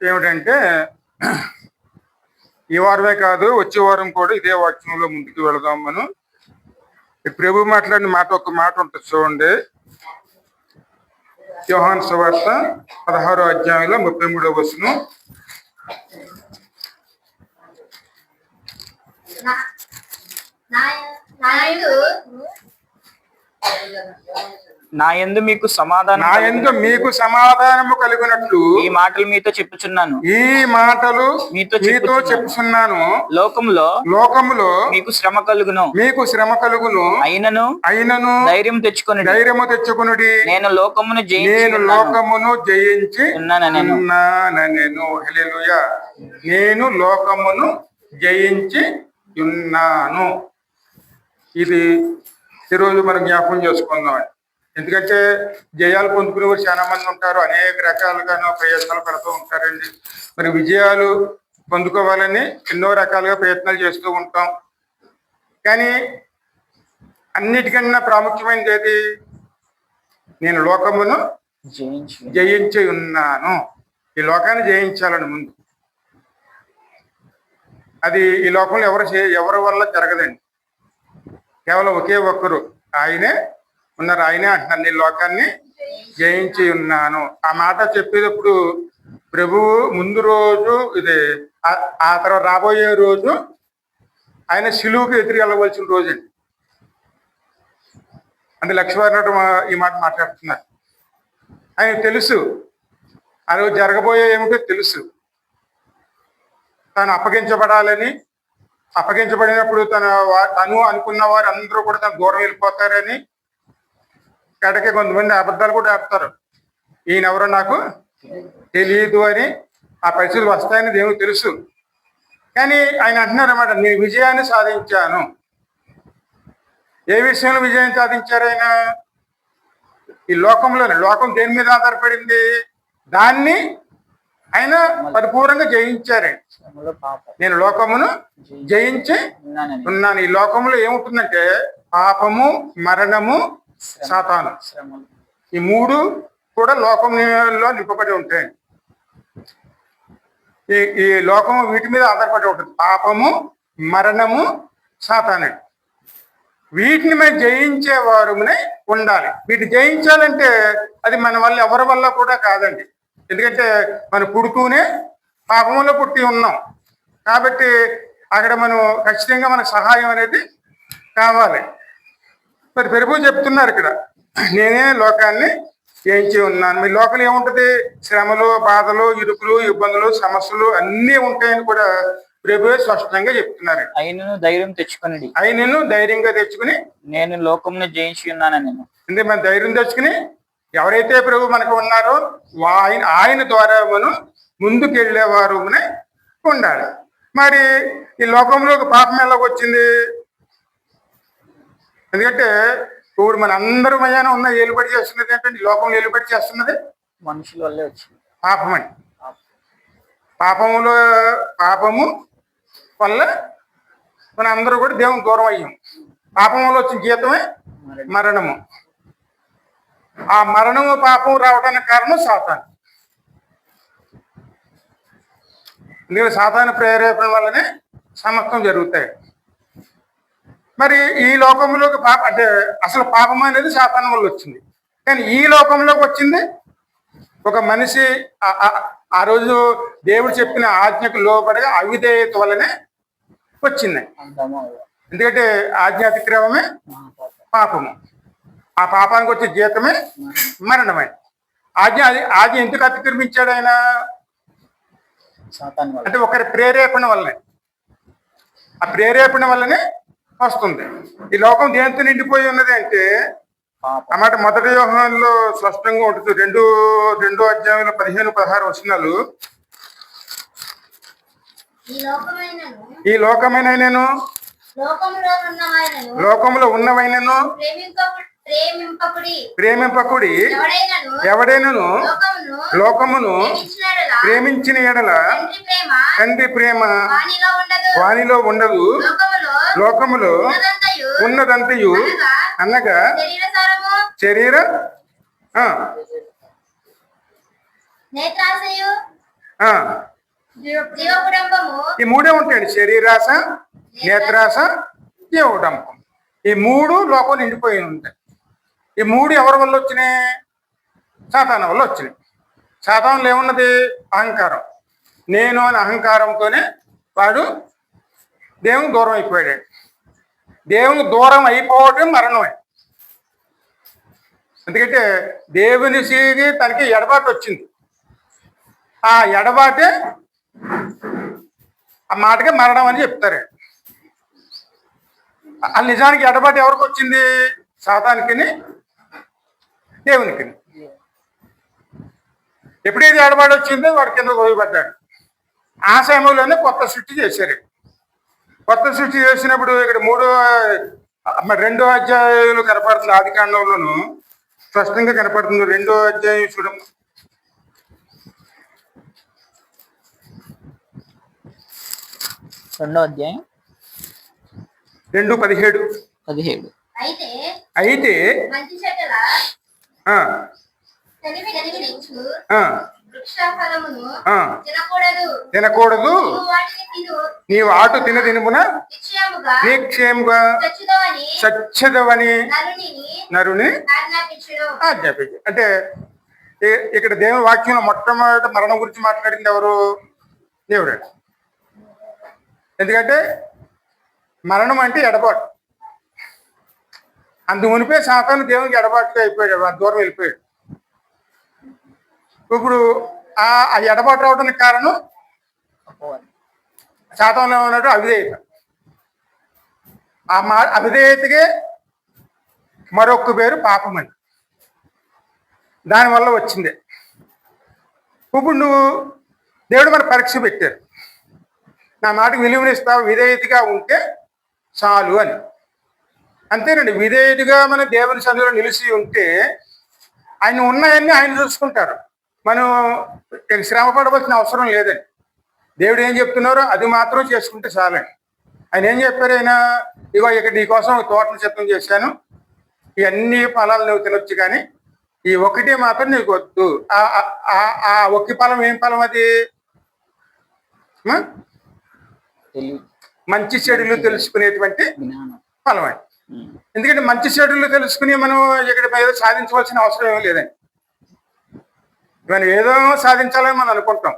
ఏమిటంటే ఈ వారమే కాదు వచ్చే వారం కూడా ఇదే వాక్యంలో ముందుకు వెళదాం. మనం ప్రభు మాట్లాడిన మాట ఒక మాట ఉంటుంది చూడండి. యోహాను సువార్త 16వ అధ్యాయంలో 33వ వచనం. నా యందు మీకు సమాధానము కలిగినట్లు ఈ మాటలు మీతో చెప్పుచున్నాను. మీతో చెప్పుచున్నాను. లోకములో మీకు శ్రమ కలుగును. అయినను ధైర్యం తెచ్చుకొనుడి. నేను లోకమును జయించి ఉన్నానెను. హల్లెలూయా. నేను లోకమును జయించి ఉన్నాను. ఇది ఈరోజు మనం జ్ఞాపకం చేసుకుందాం. ఎందుకంటే జయాలు పొందుకునే వారు చాలా మంది ఉంటారు, అనేక రకాలుగానో ప్రయత్నాలు పడుతూ ఉంటారండి. మరి విజయాలు పొందుకోవాలని ఎన్నో రకాలుగా ప్రయత్నాలు చేస్తూ ఉంటాం. కానీ అన్నిటికన్నా ప్రాముఖ్యమైనది ఏది? నేను లోకమును జయించి ఉన్నాను. ఈ లోకాన్ని జయించాలని ముందు. అది ఈ లోకంలో ఎవరి వల్ల జరగదండి. కేవలం ఒకే ఒక్కరు ఆయనే ఉన్నారు. ఆయనే అంటున్నారు నేను లోకాన్ని జయించి ఉన్నాను. ఆ మాట చెప్పేటప్పుడు ప్రభువు ముందు రోజు ఇది, ఆ తర్వాత రాబోయే రోజు ఆయన శిలువుకి ఎదురు వెళ్ళవలసిన రోజు అండి. అంటే లక్ష్మీవారి ఈ మాట మాట్లాడుతున్నారు. ఆయన తెలుసు ఆ రోజు జరగబోయే ఏమిటో తెలుసు. తాను అప్పగించబడినప్పుడు తను అనుకున్న వారు అందరూ కూడా తను దూరం వెళ్ళిపోతారని, కడకే కొంతమంది అబద్ధాలు కూడా ఆపుతారు. ఈయనెవరో నాకు తెలియదు అని. ఆ పరిస్థితులు వస్తాయని దేవునికి తెలుసు. కానీ ఆయన అంటున్నారు అన్నమాట, నేను విజయాన్ని సాధించాను. ఏ విషయంలో విజయం సాధించారు ఆయన? ఈ లోకంలోనే. లోకం దేని మీద ఆధారపడింది? దాన్ని ఆయన పరిపూర్ణంగా జయించారండి. నేను లోకమును జయించి ఉన్నాను. ఈ లోకంలో ఏముంటుందంటే పాపము, మరణము, సాతాను, ఈ మూడు కూడా లోకంలో నింపబడి ఉంటాయి. ఈ లోకము వీటి మీద ఆధారపడి ఉంటుంది. పాపము, మరణము, సాతాను. వీటిని మేము జయించేవారునే ఉండాలి. వీటిని జయించాలంటే అది మన వల్ల ఎవరి వల్ల కూడా కాదండి. ఎందుకంటే మనం పుడుతూనే పాపంలో పుట్టి ఉన్నాం కాబట్టి అక్కడ మనం ఖచ్చితంగా మనకు సహాయం అనేది కావాలి. మరి ప్రభు చెప్తున్నారు ఇక్కడ, నేనే లోకాన్ని జయించి ఉన్నాను. మీ లోకం ఏముంటది? శ్రమలు, బాధలు, ఇరుకులు, ఇబ్బందులు, సమస్యలు అన్నీ ఉంటాయని కూడా ప్రభువే స్పష్టంగా చెప్తున్నారు. ఆయనను ధైర్యంగా తెచ్చుకుని నేను లోకంను జయించి ఉన్నానని. అంటే మన ధైర్యం తెచ్చుకుని ఎవరైతే ప్రభు మనకు ఉన్నారో ఆయన ద్వారా మనం ముందుకు వెళ్ళేవారు ఉండాలి. మరి ఈ లోకంలోకి పాపం ఎలా వచ్చింది? ఎందుకంటే ఇప్పుడు మన అందరూ మయాన ఉన్న ఏలుబడి చేస్తున్నది ఏంటంటే, ఈ లోకంలో ఏలుబడి చేస్తున్నది మనుషుల వల్లే వచ్చింది. పాపం అండి. పాపము వల్ల మన అందరూ కూడా దేవుని దూరం అయ్యాం. పాపం వల్ల వచ్చిన జీతమే మరణము. ఆ మరణము, పాపం రావడానికి కారణం సాతాను. ఎందుకంటే సాతాను ప్రేరేపణ వల్లనే సమస్తం జరుగుతాయి. మరి ఈ లోకంలోకి అంటే అసలు పాపం అనేది సాతాను వల్ల వచ్చింది. కానీ ఈ లోకంలోకి వచ్చింది ఒక మనిషి ఆ రోజు దేవుడు చెప్పిన ఆజ్ఞకు లోబడిగా అవిధేయత వల్లనే వచ్చింది. ఎందుకంటే ఆజ్ఞ అతిక్రమమే పాపము. ఆ పాపానికి వచ్చే జీతమే మరణమే. ఆజ్ఞ ఎందుకు అతిక్రమించాడు ఆయన? అంటే ఒకరి ప్రేరేపణ వల్లనే. ఆ ప్రేరేపణ వల్లనే వస్తుంది. ఈ లోకం దేంతో నిండిపోయి ఉన్నది అంటే అన్నమాట. మొదటి యోహానులో స్పష్టంగా ఉంటుంది. రెండో అధ్యాయంలో 15-16 వచనాలు. ఈ లోకమైన నేను లోకములో ఉన్నవైనను ప్రేమింపకుడి. ఎవడైనను లోకమును ప్రేమించిన ఎడల తండ్రి ప్రేమ వానిలో ఉండదు. లోకములో ఉన్నదంతయు అనగా శరీర ఆ, జీవకుడంబము ఈ మూడే ఉంటాయండి: శరీరాశ, నేత్రాశ, జీవడంపం. ఈ మూడు లోపల నిండిపోయి ఉంటాయి. ఈ మూడు ఎవరి వల్ల వచ్చినాయి? సాతాను వల్ల వచ్చినాయి. సాతానులో ఏమున్నది? అహంకారం. నేను అని అహంకారంతోనే వాడు దేవునికి దూరం అయిపోయాడు. దేవునికి దూరం అయిపోవడం మరణమే. ఎందుకంటే దేవుని సీగి తనకి ఎడబాటు వచ్చింది. ఆ ఎడబాటే ఆ మాటకే మరణం అని చెప్తారు. ఆ నిజానికి ఎడబాటు ఎవరికి వచ్చింది? సాతానికిని, దేవునికి. ఎప్పుడైతే ఎడబాటు వచ్చిందో వాడు కింద పోయబడ్డాడు. ఆ సమయంలోనే కొత్త సృష్టి చేశారు. కొత్త సృష్టి చేసినప్పుడు ఇక్కడ 2వ అధ్యాయంలో కనపడుతుంది. ఆది కాండంలోను స్పష్టంగా కనపడుతుంది. 2వ అధ్యాయం చూడము. 2వ అధ్యాయం 2:17. అయితే అయితే మంచి చెడ్డల ఆ, తెలివినిచ్చు ఆ, వృక్షఫలమును ఆ, తినకూడదు. తినకూడదు. నీవు వాటిని తిను నీవు ఆటు తినమున నిశ్చయముగా నిక్షేముగా చచ్చుదవని సచ్చదవని నరునిని నరుని ఆజ్ఞాపించును. ఆజ్ఞాపించి. అంటే ఇక్కడ దేవుని వాక్యంలో మొట్టమొదటి మరణం గురించి మాట్లాడింది ఎవరు? దేవుడే. ఎందుకంటే మరణం అంటే ఎడబాటు. అందు మునిపే సాతాను దేవునికి ఎడబాటుగా అయిపోయాడు, దూరం వెళ్ళిపోయాడు. ఇప్పుడు ఆ ఎడబాటు రావడానికి కారణం సాతానులో ఉన్నట్టు అవిధేయత. ఆ అవిధేయతకే మరొక పేరు పాపం అని. దానివల్ల వచ్చిందే. ఇప్పుడు దేవుడు మన పరీక్ష పెట్టారు. నా మాటకు విలువనిస్తావు, విధేయతగా ఉంటే చాలు అని. అంతేనండి. విధేయుడిగా మన దేవుని సన్నిధిలో నిలిచి ఉంటే ఆయన ఉన్నాయన్నీ ఆయన చూసుకుంటారు. మనం శ్రమ పడవలసిన అవసరం లేదండి. దేవుడు ఏం చెప్తున్నారో అది మాత్రం చేసుకుంటే చాలండి. ఆయన ఏం చెప్పారు? ఆయన ఇగో ఇక్కడ నీకోసం తోటను సిద్ధం చేశాను, ఇవన్నీ ఫలాలు నువ్వు తినొచ్చు, కానీ ఈ ఒకటి మాత్రం నీకు వద్దు. ఆ ఒక్క ఫలం ఏం ఫలం? అది మంచి చెడులు తెలుసుకునేటువంటి ఫలం అండి. ఎందుకంటే మంచి చెడులు తెలుసుకుని మనం ఇక్కడ ఏదో సాధించవలసిన అవసరం ఏమీ లేదండి. మనం ఏదో సాధించాలని మనం అనుకుంటాం,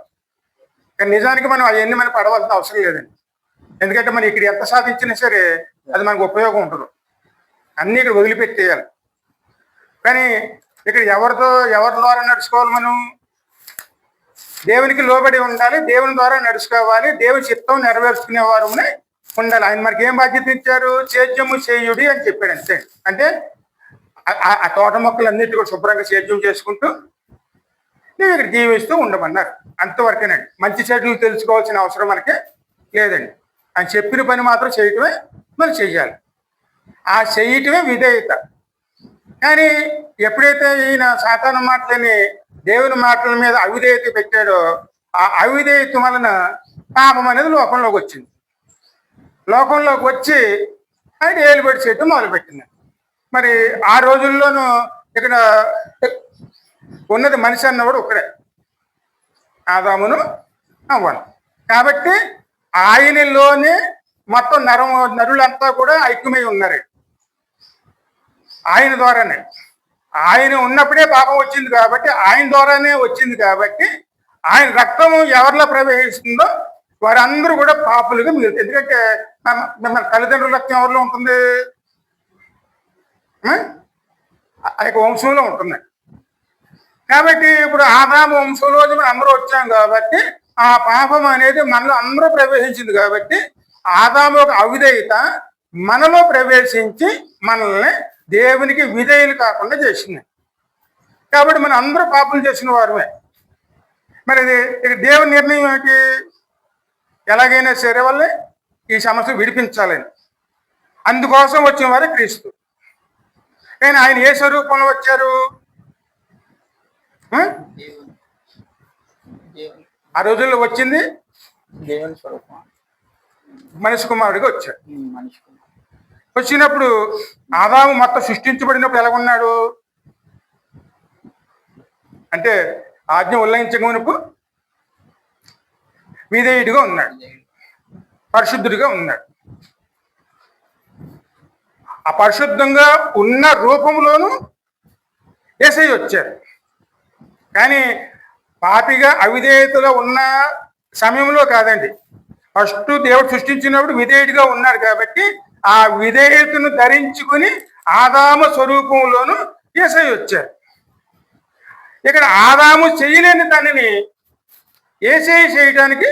కానీ నిజానికి మనం అవన్నీ మనం పడవలసిన అవసరం లేదండి. ఎందుకంటే మనం ఇక్కడ ఎంత సాధించినా సరే అది మనకు ఉపయోగం ఉంటుంది. అన్నీ ఇక్కడ వదిలిపెట్టేయాలి. కానీ ఇక్కడ ఎవరి ద్వారా నడుచుకోవాలి? మనం దేవునికి లోబడి ఉండాలి, దేవుని ద్వారా నడుచుకోవాలి, దేవుని చిత్తం నెరవేర్చుకునేవారు ఉండాలి. ఆయన మనకి ఏం బాధ్యత ఇచ్చారు? సేద్యము చేయుడి అని చెప్పాడు. అంతే. అంటే ఆ తోట మొక్కలన్నిటి కూడా శుభ్రంగా సేద్యం చేసుకుంటూ నువ్వు ఇక్కడ జీవిస్తూ ఉండమన్నారు. అంతవరకేనండి. మంచి చెడులు తెలుసుకోవాల్సిన అవసరం మనకి లేదండి. ఆయన చెప్పిన పని మాత్రం చేయటమే మనం చెయ్యాలి. ఆ చేయటమే విధేయత. కానీ ఎప్పుడైతే ఈయన సాతాను మాటలని దేవుని మాటల మీద అవిధేయత పెట్టాడో ఆ అవిధేయత వలన పాపం అనేది లోకంలోకి వచ్చింది. లోకంలోకి వచ్చి ఆయన ఏలుబడి చేయటం మొదలుపెట్టింది. మరి ఆ రోజుల్లోనూ ఇక్కడ ఉన్నది మనిషి అన్నవాడు ఒక్కడే, ఆదామును అవ్వను. కాబట్టి ఆయనలోనే మొత్తం నరులంతా కూడా ఐక్యమై ఉన్నారు. ఆయన ద్వారానే, ఆయన ఉన్నప్పుడే పాపం వచ్చింది కాబట్టి, ఆయన ద్వారానే వచ్చింది కాబట్టి, ఆయన రక్తము ఎవరిలో ప్రవేశిస్తుందో వారందరూ కూడా పాపులుగా మిగులుతారు. ఎందుకంటే మన తల్లిదండ్రుల రక్తం ఎవరిలో ఉంటుంది? ఆ యొక్క వంశంలో ఉంటుంది. కాబట్టి ఇప్పుడు ఆదాము వంశంలో మనం అందరూ వచ్చాం కాబట్టి ఆ పాపం అనేది మనలో అందరూ ప్రవేశించింది కాబట్టి ఆదాము ఒక అవిధేయత మనలో ప్రవేశించి మనల్ని దేవునికి విధేయులు కాకుండా చేసింది. కాబట్టి మనం అందరూ పాపం చేసిన వారమే. మరి ఇది దేవుని నిర్ణయం ఏంటి? ఎలాగైనా సరే వాళ్ళని ఈ సమస్య విడిపించాలని. అందుకోసం వచ్చిన వారే క్రీస్తు. కానీ ఆయన ఏ స్వరూపంలో వచ్చారు? ఆ రోజుల్లో వచ్చింది దేవుని స్వరూపం, మనిషి కుమారుడిగా వచ్చాడు. వచ్చినప్పుడు ఆదాము మొత్తం సృష్టించబడినప్పుడు ఎలా ఉన్నాడు అంటే ఆజ్ఞ ఉల్లంఘించక మునుపు విధేయుడిగా ఉన్నాడు, పరిశుద్ధుడిగా ఉన్నాడు. ఆ పరిశుద్ధంగా ఉన్న రూపంలోనూ యేసయ్య వచ్చారు. కానీ పాపిగా అవిధేయతలో ఉన్న సమయంలో కాదండి. ఫస్ట్ దేవుడు సృష్టించినప్పుడు విధేయుడిగా ఉన్నాడు కాబట్టి ఆ విధేయతను ధరించుకుని ఆదాము స్వరూపంలోనూ యేసయ్య వచ్చారు. ఇక్కడ ఆదాము చేయలేని దానిని యేసయ్య చేయడానికి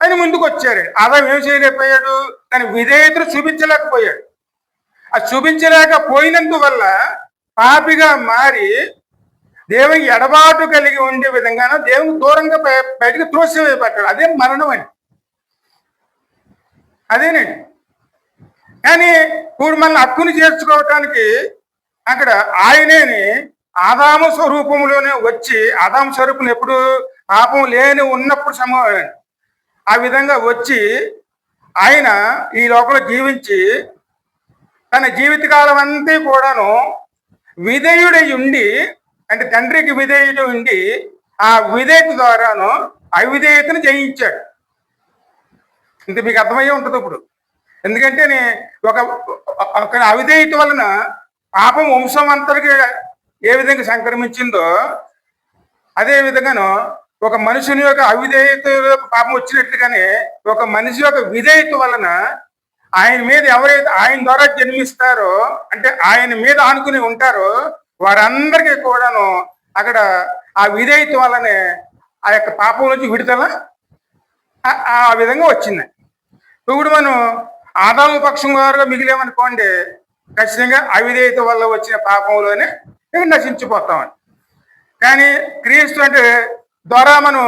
ఆయన ముందుకు వచ్చారు. ఆదాము ఏం చేయలేకపోయాడు, కానీ విధేయతను చూపించలేకపోయాడు. ఆ చూపించలేకపోయినందువల్ల పాపిగా మారి దేవునికి ఎడబాటు కలిగి ఉండే విధంగానూ దేవునికి దూరంగా బయటకు త్రోసివేయబడ్డాడు. అదే మరణం అని. అదేనండి. కానీ ఇప్పుడు మన హక్కుని చేర్చుకోవటానికి అక్కడ ఆయనేని ఆదాము స్వరూపంలోనే వచ్చి, ఆదాము స్వరూపం ఎప్పుడు పాపం లేని ఉన్నప్పుడు సమయం ఆ విధంగా వచ్చి ఆయన ఈ లోకంలో జీవించి తన జీవితకాలం అంతా కూడాను విధేయుడై ఉండి, అంటే తండ్రికి విధేయుడు ఉండి ఆ విధేయత ద్వారాను అవిధేయతను జయించాడు. ఇంత మీకు అర్థమయ్యే ఉంటుంది ఇప్పుడు. ఎందుకంటే ఒక అవిధేయత వలన పాపం వంశం అంతటికి ఏ విధంగా సంక్రమించిందో అదే విధంగాను ఒక మనుషుని యొక్క అవిధేయత పాపం వచ్చినట్లుగానే ఒక మనిషి యొక్క విధేయత వలన ఆయన మీద ఎవరైతే ఆయన ద్వారా జన్మిస్తారో, అంటే ఆయన మీద ఆనుకుని ఉంటారో వారందరికీ కూడాను అక్కడ ఆ విధేయత వల్లనే ఆ యొక్క పాపం నుంచి విడుదల ఆ విధంగా వచ్చింది. ఇప్పుడు మనం ఆదాము పక్షం వారుగా మిగిలేమనుకోండి, ఖచ్చితంగా అవిధేయత వల్ల వచ్చిన పాపంలోనే నశించిపోతామని. కానీ క్రీస్తు అంటే ద్వారా మనం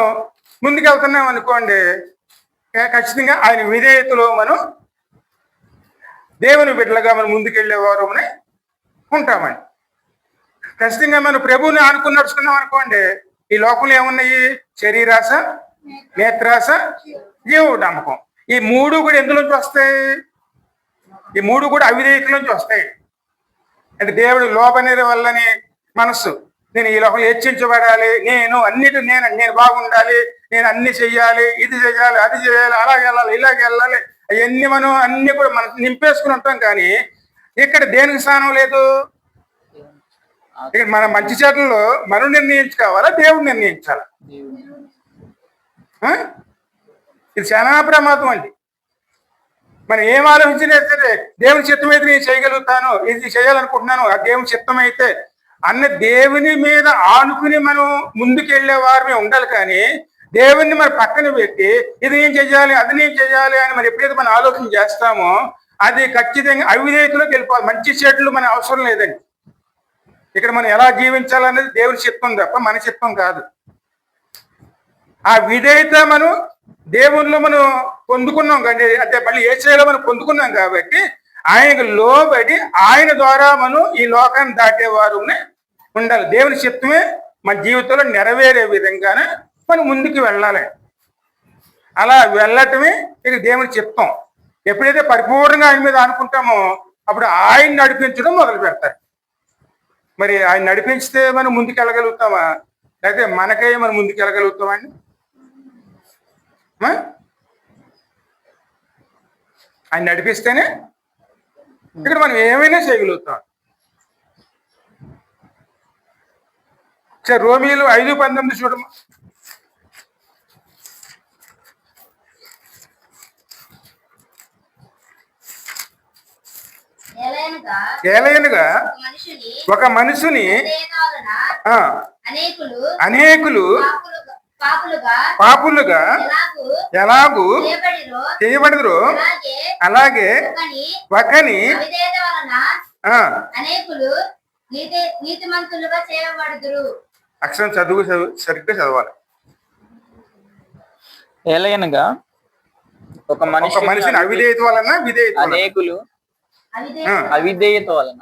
ముందుకెళ్తున్నాం అనుకోండి, ఖచ్చితంగా ఆయన విధేయతలో మనం దేవుని బిడ్డలుగా మనం ముందుకెళ్ళేవారు ఉంటామని. ఖచ్చితంగా మనం ప్రభువుని ఆనుకుని నడుచుకున్నాం అనుకోండి, ఈ లోకంలో ఏమున్నాయి? శరీరాశ, నేత్రాశ, జీవుడు నమ్మకం. ఈ మూడు కూడా ఎందులోంచి వస్తాయి? ఈ మూడు కూడా అవిధేయతలోంచి వస్తాయి. అంటే దేవుడు లోపనేది వల్లని మనస్సు, నేను ఈ లోకంలో హెచ్చించబడాలి, నేను బాగుండాలి, నేను అన్ని చెయ్యాలి, ఇది చెయ్యాలి, అది చేయాలి, అలాగే వెళ్ళాలి, ఇలాగే వెళ్ళాలి, అవన్నీ మనం అన్ని కూడా మనం నింపేసుకుని ఉంటాం. కానీ ఇక్కడ దేనికి స్థానం లేదు. ఇక్కడ మన మంచి చెడ్డలో మనం నిర్ణయించుకోవాలా, దేవుడు నిర్ణయించాలా? ఇది చాలా ప్రమాదం అండి. మనం ఏం ఆలోచించినా సరే దేవుని చిత్తం అయితే నేను చేయగలుగుతాను, ఇది చేయాలనుకుంటున్నాను, ఆ దేవుని చిత్తం అయితే అన్న దేవుని మీద ఆనుకుని మనం ముందుకెళ్లే వారమే ఉండాలి. కానీ దేవుణ్ణి మరి పక్కన పెట్టి ఇది నేను చెయ్యాలి, అది నేను చెయ్యాలి అని మరి ఎప్పుడైతే మనం ఆలోచన చేస్తామో అది ఖచ్చితంగా అవిధేయతలోకి వెళ్ళిపోవాలి. మంచి చెట్లు మన అవసరం లేదండి. ఇక్కడ మనం ఎలా జీవించాలనేది దేవుని చిత్తం తప్ప మన చిత్తం కాదు. ఆ విధేయత మనం దేవునిలో మనం పొందుకున్నాం కండి, అంటే మళ్ళీ యేసయ్యలో మనం పొందుకున్నాం కాబట్టి ఆయనకు లోబడి ఆయన ద్వారా మనం ఈ లోకాన్ని దాటేవారు ఉండాలి. దేవుని చిత్తమే మన జీవితంలో నెరవేరే విధంగానే మనం ముందుకు వెళ్ళాలి. అలా వెళ్ళటమే ఇక దేవుని చిత్తం. ఎప్పుడైతే పరిపూర్ణంగా ఆయన మీద అనుకుంటామో అప్పుడు ఆయన నడిపించడం మొదలు పెడతారు. మరి ఆయన నడిపించితే మనం ముందుకు వెళ్ళగలుగుతామా, లేకపోతే మనకే మనం ముందుకు వెళ్ళగలుగుతామా అండి? ఆయన నడిపిస్తేనే ఇక్కడ మనం ఏమైనా చేయగలుగుతాం. రోమీయులు 5:19 చూడమ్మా. ఏలయనగా ఒక మనుషుని అనేకులు పాపులుగా ఎలాగూ చేయబడదురో అలాగే ఒకని అక్షరం చదువు సరిగ్గా చదవాలి. ఏలయనగా ఒక మనిషిని అవిధేయత వలన అవిధేయత వలన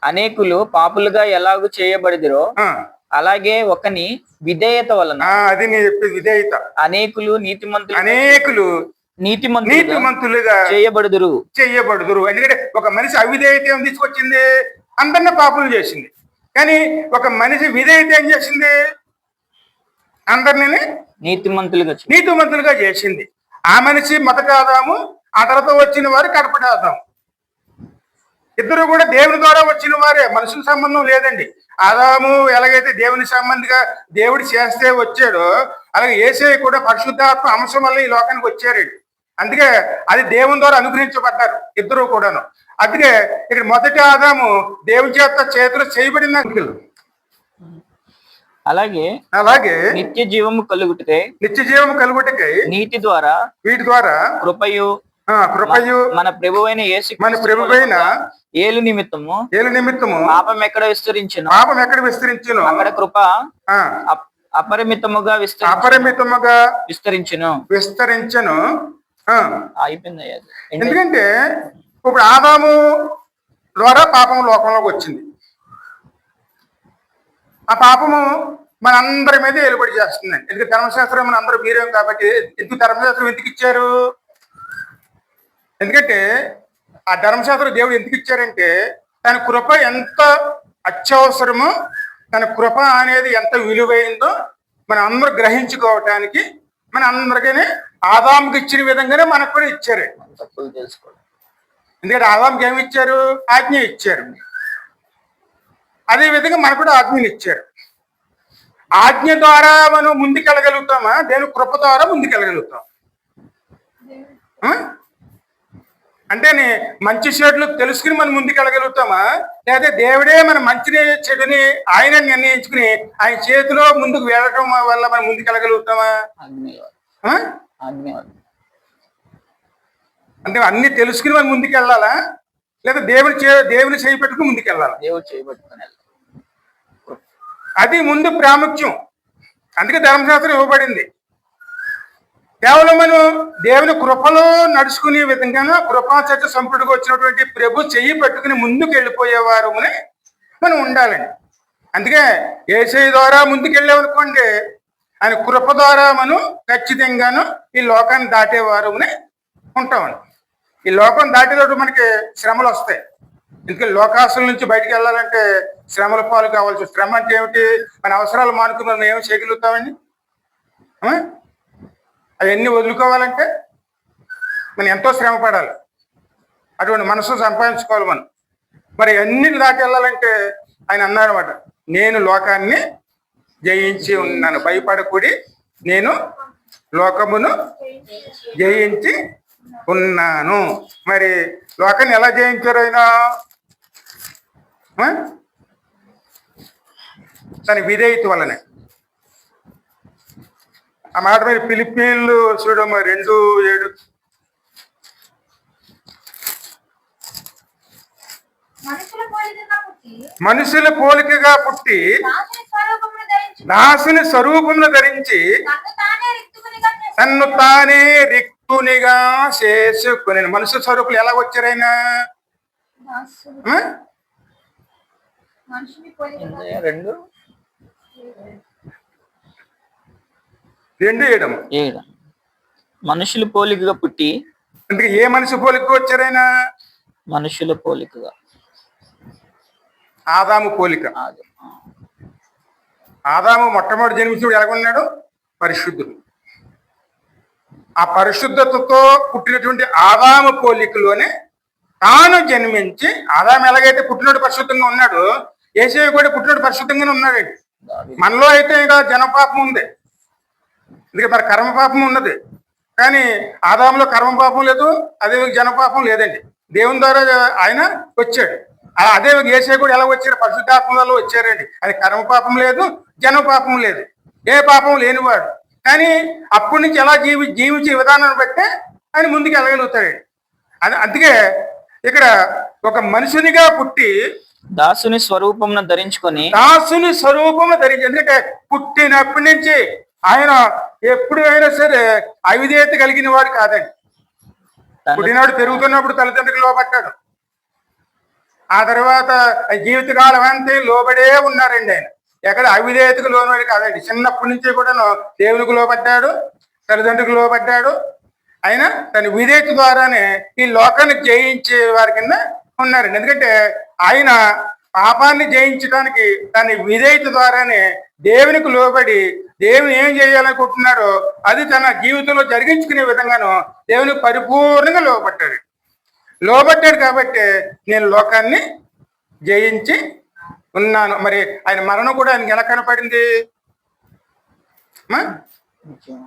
అనేకులు పాపులుగా ఎలాగూ చేయబడిదిరో అలాగే ఒకని విధేయత వలన, అది నేను చెప్పేది విధేయత, అనేకులు నీతిమంతులుగా చేయబడుదురు. ఎందుకంటే ఒక మనిషి అవిధేయత ఏం తీసుకొచ్చింది? అందరిని పాపులు చేసింది. కానీ ఒక మనిషి విధేయత ఏం చేసింది? అందరినీ నీతిమంతులుగా చేసింది. ఆ మనిషి మొదటి ఆదాము, ఆ తర్వాత వచ్చిన వారు కడపటి ఆదాము. ఇద్దరు కూడా దేవుని ద్వారా వచ్చిన వారే, మనుషుల సంబంధం లేదండి. ఆదాము ఎలాగైతే దేవుని సంబంధిగా దేవుడు చేస్తే వచ్చాడో, అలాగే యేసయ్య కూడా పరిశుద్ధాత్మ అంశం వల్ల ఈ లోకానికి వచ్చారండి. అందుకే అది దేవుని ద్వారా అనుగ్రహించబడ్డారు ఇద్దరు కూడాను. అందుకే ఇక్కడ మొదటి ఆదాము దేవుని చేత చేతులు చేయబడిన అంకులు. అలాగే నిత్య జీవము కలుగుటకై నీతి ద్వారా వీటి ద్వారా కృపయు మన ప్రభువైన ఏలు నిమిత్తము పాపం ఎక్కడ విస్తరించును అక్కడ కృప అపరిమితముగా విస్తరించును. అయిపోయింది. ఎందుకంటే ఇప్పుడు ఆదాము ద్వారా పాపం లోకంలోకి వచ్చింది. ఆ పాపము మనందరి మీద ఏలుబడి చేస్తుందండి. ఎందుకంటే ధర్మశాస్త్రం మన అందరూ మీరేం కాబట్టి ఎందుకు ధర్మశాస్త్రం ఎందుకు ఇచ్చారు? ఎందుకంటే ఆ ధర్మశాస్త్రం దేవుడు ఎందుకు ఇచ్చారంటే తన కృప ఎంత అత్యవసరమో, తన కృప అనేది ఎంత విలువైందో మనం అందరూ గ్రహించుకోవటానికి మన అందరికీ ఆదాముకి ఇచ్చిన విధంగానే మనకు కూడా ఇచ్చారు. ఎందుకంటే ఆదాముకి ఏమి ఇచ్చారు? ఆజ్ఞ ఇచ్చారు. అదే విధంగా మనకు కూడా ఆజ్ఞని ఇచ్చారు. ఆజ్ఞ ద్వారా మనం ముందుకెళ్ళగలుగుతామా? దేవుని కృప ద్వారా ముందుకెళ్ళగలుగుతాం. అంటే మంచి చెడులు తెలుసుకుని మనం ముందుకెళ్ళగలుగుతామా? లేదా దేవుడే మన మంచిని చెడుని ఆయన నిర్ణయించుకుని ఆయన చేతిలో ముందుకు వెళ్ళటం వల్ల మనం ముందుకెళ్ళగలుగుతామా? అంటే అన్ని తెలుసుకుని మనం ముందుకెళ్ళాలా, లేదా దేవుని చేయి పెట్టుకుని ముందుకెళ్ళాలా? అది ముందు ప్రాముఖ్యం. అందుకే ధర్మశాస్త్రం ఇవ్వబడింది. కేవలం మనం దేవుని కృపలో నడుచుకునే విధంగా కృపాచర్చ సంపుటికి వచ్చినటువంటి ప్రభు చెయ్యి పట్టుకుని ముందుకు వెళ్ళిపోయేవారు మనం ఉండాలండి. అందుకే యేసయ్య ద్వారా ముందుకెళ్ళామనుకోండి, ఆయన కృప ద్వారా మనం ఖచ్చితంగాను ఈ లోకాన్ని దాటేవారు ఉంటామండి. ఈ లోకం దాటేటప్పుడు మనకి శ్రమలు వస్తాయి. ఎందుకంటే లోకాసుల నుంచి బయటకు వెళ్ళాలంటే శ్రమల పాలు కావాల్సి. శ్రమ అంటే ఏమిటి? మన అవసరాలు మానుకుని మనం ఏమి చేయగలుగుతామండి? అవన్నీ వదులుకోవాలంటే మనం ఎంతో శ్రమ పడాలి. అటువంటి మనసు సంపాదించుకోవాలి మనం. మరి అన్నిటి దాటి వెళ్ళాలంటే ఆయన అన్నారన్నమాట, నేను లోకాన్ని జయించి ఉన్నాను, భయపడకూడి నేను లోకమును జయించి ఉన్నాను. మరి లోకాన్ని ఎలా జయించారు ఆయన? తన విధేయత వల్లనే. ఆ మాట మీరు ఫిలిప్పీన్లు చూడమ్మా 2:7. మనుషుల పోలికగా పుట్టి దాసుని స్వరూపమును ధరించి తన్ను తానే రిక్తునిగా చేసుకుని. మనుషుల స్వరూపులు ఎలా వచ్చారైనా? 2:7 మనుషుల పోలికగా పుట్టి. అందుకే ఏ మనిషి పోలిక వచ్చారైనా? మనుషుల పోలికగా. ఆదాము పోలిక. ఆదాము మొట్టమొదటి జన్మించుడు ఎలాగున్నాడు? పరిశుద్ధుడు. ఆ పరిశుద్ధతతో పుట్టినటువంటి ఆదాము పోలికలోనే తాను జన్మించి, ఆదాము ఎలాగైతే పుట్టినోడు పరిశుద్ధంగా ఉన్నాడు, యేసయ్య కూడా పుట్టినోడు పరిశుద్ధంగానే ఉన్నాడండి. మనలో అయితే ఇంకా జనపాపం ఉంది, అందుకే మరి కర్మపాపం ఉన్నది. కానీ ఆదాములో కర్మపాపం లేదు, అదే జనపాపం లేదండి. దేవుని ద్వారా ఆయన వచ్చాడు. అదే యేసయ్య కూడా ఎలా వచ్చారు? పరిశుద్ధాత్మలో వచ్చారండి. అది కర్మపాపం లేదు, జనపాపం లేదు, ఏ పాపం లేనివాడు. కానీ అప్పటి నుంచి ఎలా జీవించే విధానాన్ని బట్టే ఆయన ముందుకు వెళ్ళగలుగుతాడండి. అందుకే ఇక్కడ ఒక మనుషునిగా పుట్టి దాసుని స్వరూపమును ధరించుకొని. ఎందుకంటే పుట్టినప్పటి నుంచి ఆయన ఎప్పుడు అయినా సరే అవిధేయత కలిగిన వాడు కాదండి. పుట్టినాడు పెరుగుతున్నప్పుడు తల్లిదండ్రులకు లోబడ్డాడు. ఆ తర్వాత జీవితకాలం అంతే లోబడే ఉన్నారండి. ఆయన ఎక్కడ అవిధేయతకు లోనవాడు కాదండి. చిన్నప్పటి నుంచి కూడా దేవునికి లోబడ్డాడు, తల్లిదండ్రులకు లోబడ్డాడు. ఆయన తన విధేయత ద్వారానే ఈ లోకాన్ని జయించే వారి కింద ఉన్నారండి. ఎందుకంటే ఆయన పాపాన్ని జయించడానికి తన విధేయత ద్వారానే దేవునికి లోబడి దేవుని ఏం చేయాలనుకుంటున్నారో అది తన జీవితంలో జరిగించుకునే విధంగాను దేవుని పరిపూర్ణంగా లోబట్టాడు కాబట్టి నేను లోకాన్ని జయించి ఉన్నాను. మరి ఆయన మరణం కూడా ఆయనకి ఎలా కనపడింది? నిజం.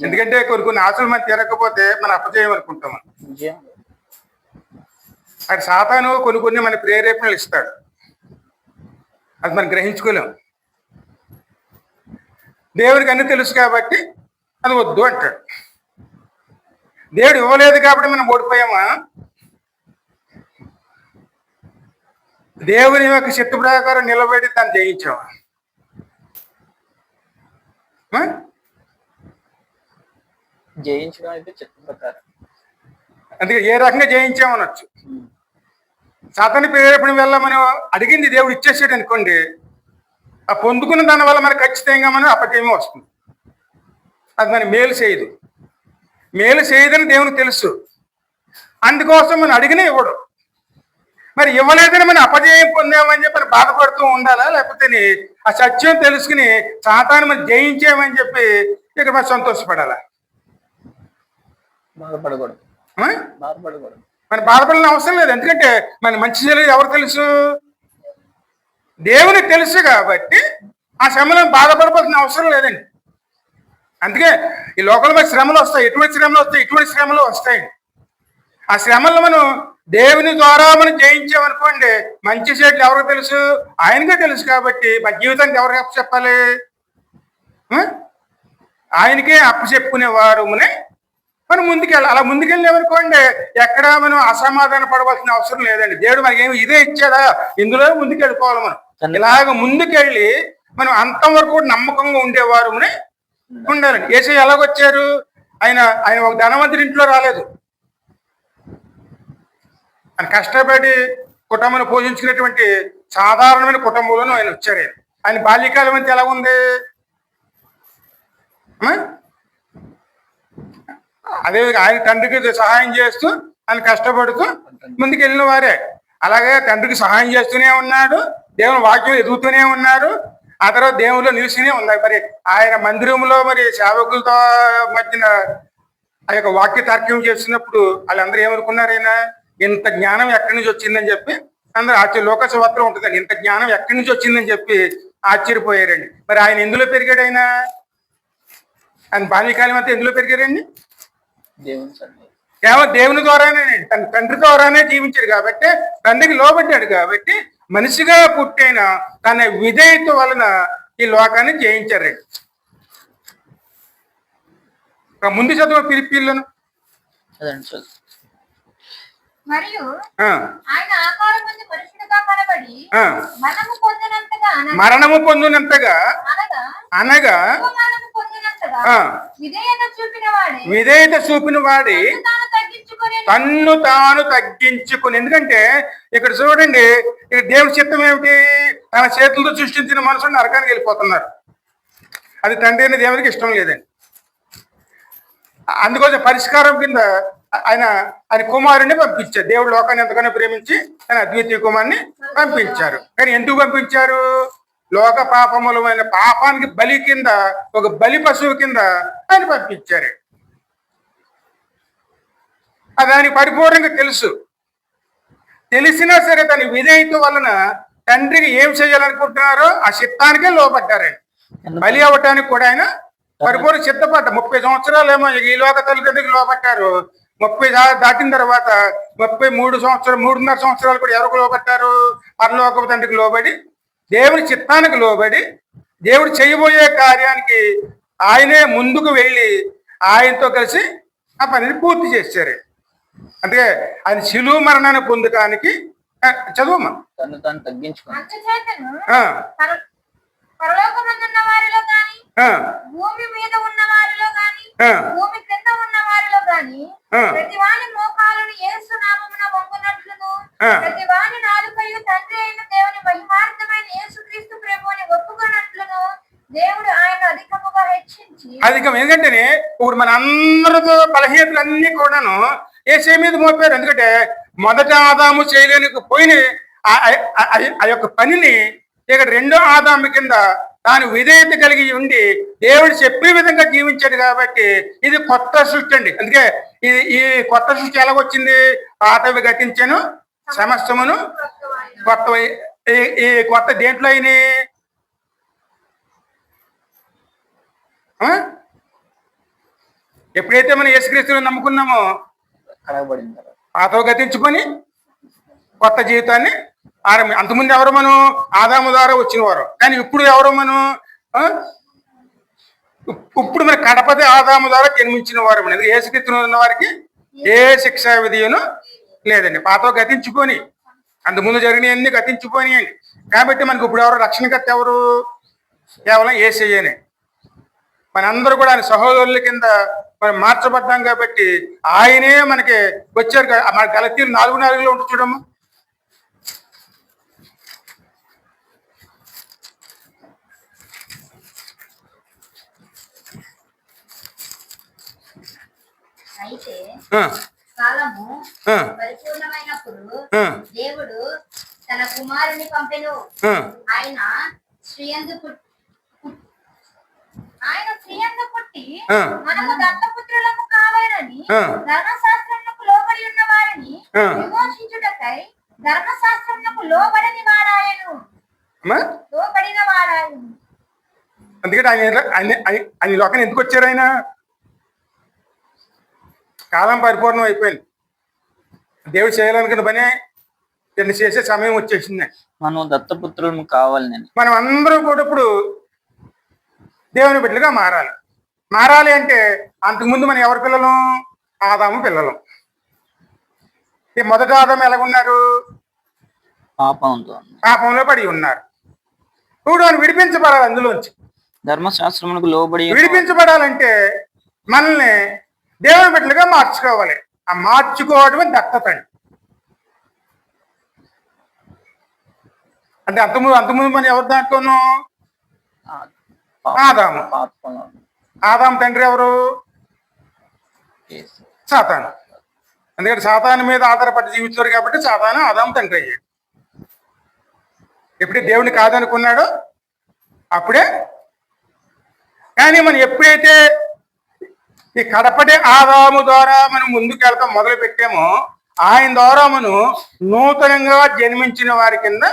ఎందుకంటే కొన్ని ఆశలు మనం తీరకపోతే మనం అపజయం అనుకుంటాం. నిజం. అది సాతాను కొన్ని మన ప్రేరేపణలు ఇస్తాడు, అది మనం గ్రహించుకోలేం. దేవుడికి అన్ని తెలుసు కాబట్టి అది వద్దు అంటాడు. దేవుడు ఇవ్వలేదు కాబట్టి మనం ఓడిపోయామా? దేవుని యొక్క చిత్త ప్రకారం నిలబడి దాన్ని జయించామా? జయించడం అయితే చిత్త ప్రకారం. అందుకే ఏ రకంగా జయించామనొచ్చు. సాతాను ప్రేరేపణ వల్ల మనం అడిగింది దేవుడు ఇచ్చేసాడు అనుకోండి, ఆ పొందుకున్న దాని వల్ల మనకు ఖచ్చితంగా మనం అపజయమే వస్తుంది. అది మన మేలు చేయదని దేవునికి తెలుసు. అందుకోసం మనం అడిగినా ఇవ్వడు. మరి ఇవ్వలేదని మనం అపజయం పొందామని చెప్పి బాధపడుతూ ఉండాలా? లేకపోతే ఆ సత్యం తెలుసుకుని సాతాను మనం జయించామని చెప్పి ఇక్కడ మనం సంతోషపడాలా? బాధపడకూడదు. మనం బాధపడాలని అవసరం లేదు. ఎందుకంటే మన మంచి చెడు ఎవరు తెలుసు? దేవునికి తెలుసు కాబట్టి ఆ శ్రమలో బాధపడవలసిన అవసరం లేదండి. అందుకే ఈ లోకంలో మనకి శ్రమలు వస్తాయి. ఇటువంటి శ్రమలు వస్తాయి. ఆ శ్రమలను మనం దేవుని ద్వారా మనం జయించామనుకోండి, మంచి చెడులు ఎవరికి తెలుసు? ఆయనకే తెలుసు. కాబట్టి మన జీవితానికి ఎవరికి అప్పచెప్పాలి? ఆయనకే అప్పచెప్పుకునే వారునే మనం ముందుకెళ్ళాలి. అలా ముందుకెళ్ళామనుకోండి, ఎక్కడ మనం అసమాధాన పడవలసిన అవసరం లేదండి. దేవుడు మనకి ఏమి ఇదే ఇచ్చాడా, ఇందులో ముందుకెళ్ళిపోవాలి. మనం ఇలాగ ముందుకెళ్ళి మనం అంతవరకు కూడా నమ్మకంగా ఉండేవారునే ఉండాలండి. యేసయ్య ఎలాగొచ్చారు? ఆయన ఒక ధనవంతుడి ఇంట్లో రాలేదు. ఆయన కష్టపడి కుటుంబాన్ని పోషించుకునేటువంటి సాధారణమైన కుటుంబంలోనూ ఆయన వచ్చారు. ఆయన బాల్యకాలం అంతా ఎలా ఉంది? అదే ఆయన తండ్రికి సహాయం చేస్తూ ఆయన కష్టపడుతూ ముందుకు వెళ్ళిన వారే. అలాగే తండ్రికి సహాయం చేస్తూనే ఉన్నాడు, దేవుని వాక్యం ఎదుగుతూనే ఉన్నారు. ఆ తర్వాత దేవుళ్ళు నిలిచినే ఉన్నాయి. మరి ఆయన మందిరంలో మరి సేవకులతో మధ్యన ఆ యొక్క వాక్య తర్కం చేస్తున్నప్పుడు వాళ్ళందరూ ఏమనుకున్నారు? ఆయన ఇంత జ్ఞానం ఎక్కడి నుంచి వచ్చిందని చెప్పి అందరూ లోకసభలో ఉంటుందండి. ఇంత జ్ఞానం ఎక్కడి నుంచి వచ్చిందని చెప్పి ఆశ్చర్యపోయారండి. మరి ఆయన ఎందులో పెరిగాడు? ఆయన బాల్యకాలం అంతా ఎందులో పెరిగారండి? కేవలం దేవుని ద్వారానే, తన తండ్రి ద్వారానే జీవించాడు కాబట్టి, తండ్రికి లోబడ్డాడు కాబట్టి మనిషిగా పుట్టైన తన విధేయత వలన ఈ లోకాన్ని జయించారండి. ముందు చదువు పిలిపిల్లను మరియు ఆయన ఆకారమందు మనుషుడుగా కనబడి మరణము పొందినంతగా అనగా విధేయత చూపిన వాడి తన్ను తాను తగ్గించుకుని. ఎందుకంటే ఇక్కడ చూడండి, ఇక్కడ దేవుని చిత్తం ఏమిటి? తన చేతులతో సృష్టించిన మనుషులు నరకానికి వెళ్ళిపోతున్నారు. అది తండ్రి అనే దేవునికి ఇష్టం లేదండి. అందుకోసం పరిష్కారం కింద ఆయన కుమారుని పంపించారు. దేవుడు లోకాన్ని ఎంతగానో ప్రేమించి ఆయన అద్వితీయ కుమారుని పంపించారు. కానీ ఎందుకు పంపించారు? లోక పాపములమైన పాపానికి బలి కింద, ఒక బలి పశువు కింద ఆయన పంపించారు. అది ఆయనకి పరిపూర్ణంగా తెలుసు. తెలిసినా సరే తన విధేయత వలన తండ్రికి ఏం చేయాలనుకుంటున్నారో ఆ చిత్తానికే లోపడ్డారండి. బలి అవ్వటానికి కూడా ఆయన పరిపూర్ణ సిద్ధపడ్డ. 30 సంవత్సరాలు ఏమో ఈ లోక తల్లిదండ్రులకు లోపట్టారు. 30 దాటిన తర్వాత 3.5 సంవత్సరాలు కూడా ఎవరికి లోపట్టారు? పరలోక తండ్రికి లోబడి, దేవుని చిత్తానికి లోబడి, దేవుడు చేయబోయే కార్యానికి ఆయనే ముందుకు వెళ్ళి ఆయనతో కలిసి ఆ పనిని పూర్తి చేశారు. అంటే ఆయన శిలువ మరణాన్ని పొందడానికి చదువుమా తను తగ్గించుకుని భూమి మీద ఉన్న వారిలో గాని భూమి కింద ఉన్న వారిలో గాని ప్రతి వాని మోకాలను యేసు నామమున వంగునట్లును ప్రతి వాని నాలుకయు తండ్రి అయిన దేవుని మహిమార్థమైన యేసుక్రీస్తు ప్రభువుని ఒప్పుకున్నట్లును దేవుడు ఆయన అధికముగా హెచ్చించి. ఎందుకంటే ఇప్పుడు మన అందరితో బలహీనతలన్నీ కూడాను యేసే మీద మోపారు. ఎందుకంటే మొదట ఆదాము చేయలేని పోయిన ఆ యొక్క పనిని ఇక్కడ రెండో ఆదాము కింద తాను విధేయత కలిగి ఉండి దేవుడు చెప్పే విధంగా జీవించాడు కాబట్టి ఇది కొత్త సృష్టి అండి. అందుకే ఈ కొత్త సృష్టి ఎలాగొచ్చింది? పాతవి గతించను, సమస్తమును కొత్త. ఈ కొత్త దేంట్లో అయినాయి? ఎప్పుడైతే మనం యేసుక్రీస్తుని నమ్ముకున్నామో కడగబడిన తర్వాత పాతవి గతించుకొని కొత్త జీవితాన్ని అంతకుముందు ఎవరు మనం? ఆదాము ద్వారా వచ్చిన వారు. కానీ ఇప్పుడు ఎవరు మనం? ఇప్పుడు మన కడపది ఆదాము ద్వారా జన్మించిన వారు. ఎందుకంటే యేసుక్రీస్తుని ఉన్న వారికి ఏ శిక్షా విధిను లేదండి. పాతవి గతించుకొని అంతకుముందు జరిగినవన్నీ గతించిపోయినాయండి. కాబట్టి మనకు ఇప్పుడు ఎవరు రక్షణకర్త? ఎవరు? కేవలం యేసయ్యనే. మనందరూ కూడా ఆయన సహోదరుల కింద మనం మార్చబడ్డాం కాబట్టి ఆయనే మనకి వచ్చారు. మన గలతీయులు 4:4 ఉంటుంది చూడము. అయితే కాలము పరిపూర్ణమైనప్పుడు దేవుడు తన కుమారుని పంపెను. ఆయన స్త్రీయందు పుట్టి మనము దత్తపుత్రులకు కావాలని ధర్మశాస్త్రములకు లోబడి ఉన్న వారిని విమోచించుటకై ధర్మశాస్త్రములకు లోబడిన వాడాయను. అందుకే ఆయన లోకాన్ని ఎందుకు వచ్చారు? ఆయన కాలం పరిపూర్ణం అయిపోయింది. దేవుడు చేయాలనుకున్న పని దీన్ని చేసే సమయం వచ్చేసింది. మనం దత్తపుత్రులను కావాలని మనం అందరం కూడా ఇప్పుడు దేవుని బిడ్డలుగా మారాలి అంటే అంతకుముందు మనం ఎవరి పిల్లలు? ఆదాము పిల్లలు. ఈ మొదటి ఆదాము ఎలాగున్నారు? పాపంలో పడి ఉన్నారు. ఇప్పుడు మనం విడిపించబడాలి. అందులోంచి ధర్మశాస్త్రములకు లోబడి విడిపించబడాలంటే మనల్ని దేవుని బిడ్డలుగా మార్చుకోవాలి. ఆ మార్చుకోవడమే దత్తత అండి. అంటే అంతకుముందు మనం ఎవరి దాంట్లోనూ? ఆదాము తండ్రి ఎవరు? సాతాను. ఎందుకంటే సాతాను మీద ఆధారపడి జీవించారు కాబట్టి సాతాను ఆదాము తండ్రి అయ్యాడు. ఎప్పుడే దేవుని కాదనుకున్నాడో అప్పుడే. కానీ మనం ఎప్పుడైతే ఈ కడపటి ఆదాము ద్వారా మనం ముందుకెళ్తాం మొదలు పెట్టామో ఆయన ద్వారా మనం నూతనంగా జన్మించిన వారి కింద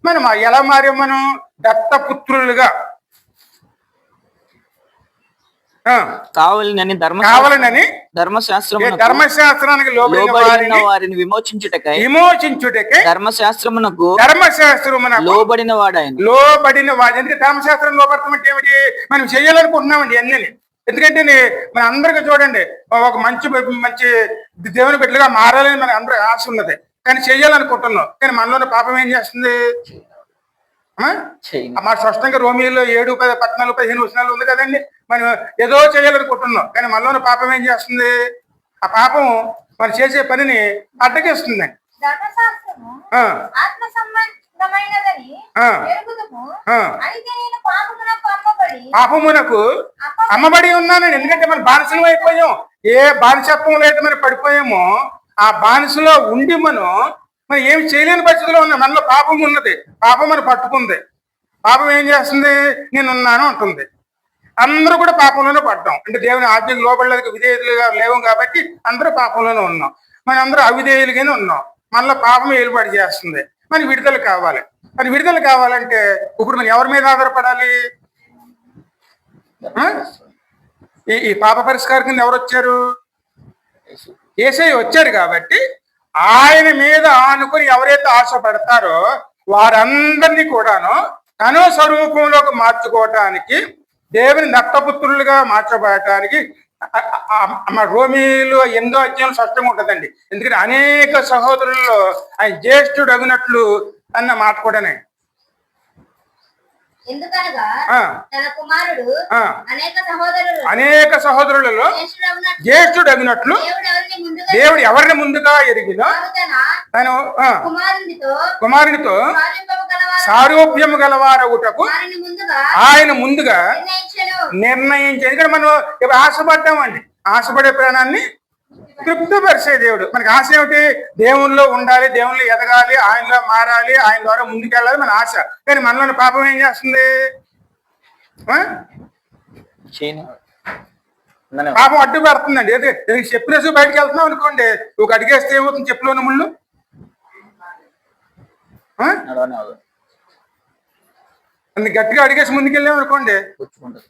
మనం ఎలా మారాం? మనం దత్తపుత్రులుగా కావాలని ధర్మశాస్త్రానికి లోబడిన వారిని విమోచించుటకై ధర్మశాస్త్రమునకు లోబడిన వాడు. ఎందుకంటే ధర్మశాస్త్రం లోబడతామంటే ఏమిటి? మనం చేయాలనుకుంటున్నామండి అన్నీ. ఎందుకంటే మన అందరికి చూడండి, ఒక మంచి దేవుని బిడ్డలుగా మారాలని మన అందరికి ఆశ ఉన్నది. కానీ చెయ్యాలనుకుంటున్నాం. కానీ మనలోని పాపం ఏం చేస్తుంది? మా స్పష్టంగా రోమియోలో 7, 10, 14, 15 వచనాలు ఉంది కదండి. మనం ఏదో చేయాలనుకుంటున్నాం. కానీ మనలోని పాపం ఏం చేస్తుంది? ఆ పాపం మనం చేసే పనిని అడ్డగిస్తుందండి. పాపమునకు అమ్మబడి ఉన్నానండి. ఎందుకంటే మనం బానిసలం అయిపోయాం. ఏ బానిసత్వంలో అయితే మనం పడిపోయామో ఆ బానిసలో ఉండి మనం ఏమి చేయలేని పరిస్థితిలో ఉన్నాం. మనలో పాపం ఉన్నది. పాపం మనం పట్టుకుంది. పాపం ఏం చేస్తుంది? నేనున్నాను అంటుంది. అందరూ కూడా పాపంలోనే పడ్డాం. అంటే దేవుని ఆజ్ఞకు లోబడలేదు, విధేయులుగా లేవు కాబట్టి అందరూ పాపంలోనే ఉన్నాం. మనం అందరూ అవిధేయులుగానే ఉన్నాం. మనలో పాపం ఏలుబడి చేస్తుంది. మనకి విడుదల కావాలి. మరి విడుదల కావాలంటే ఇప్పుడు మనం ఎవరి మీద ఆధారపడాలి? ఈ పాప పరిష్కారం కింద ఎవరు వచ్చారు? యేసయ్య వచ్చాడు కాబట్టి ఆయన మీద ఆనుకుని ఎవరైతే ఆశపడతారో వారందరినీ కూడాను తన స్వరూపంలోకి మార్చుకోవటానికి, దేవుని దత్తపుత్రులుగా మార్చబడటానికి రోమిలో 8వ అధ్యాయం స్పష్టంగా ఉంటుందండి. ఎందుకంటే అనేక సహోదరుల్లో ఆయన జ్యేష్ఠుడు అగినట్లు అన్న మాట కూడానే. ఎందుకనగా తన కుమారుడు అనేక సహోదరులలో జ్యేష్ఠుడు అగినట్లు దేవుడు ఎవరిని ముందుగా ఎరిగినా తను కుమారునితో సారూప్యము గలవారగుటకు ఆయన ముందుగా నిర్ణయించి. ఎందుకంటే మనం ఇప్పుడు ఆశపడ్డామండి. ఆశపడే ప్రాణాన్ని తృప్తిపరిచే దేవుడు. మనకి ఆశ ఏమిటి? దేవుల్లో ఉండాలి, దేవుళ్ళు ఎదగాలి, ఆయనలో మారాలి, ఆయన ద్వారా ముందుకెళ్ళాలి మన ఆశ. కానీ మనలోని పాపం ఏం చేస్తుంది? ఆ? చేయని ఉందనే పాపం అడ్డు పెడుతుందండి. అదే నేను చెప్పులేసి బయటకు వెళ్తున్నాం అనుకోండి, ఒక అడిగేస్తే ఏమవుతుంది చెప్పులోని ముళ్ళు? ఆ? నడవనే అవ్వదు, అన్ని గట్టిగా అడిగేసి ముందుకెళ్ళాం అనుకోండి, గుచ్చుకుంటుంది,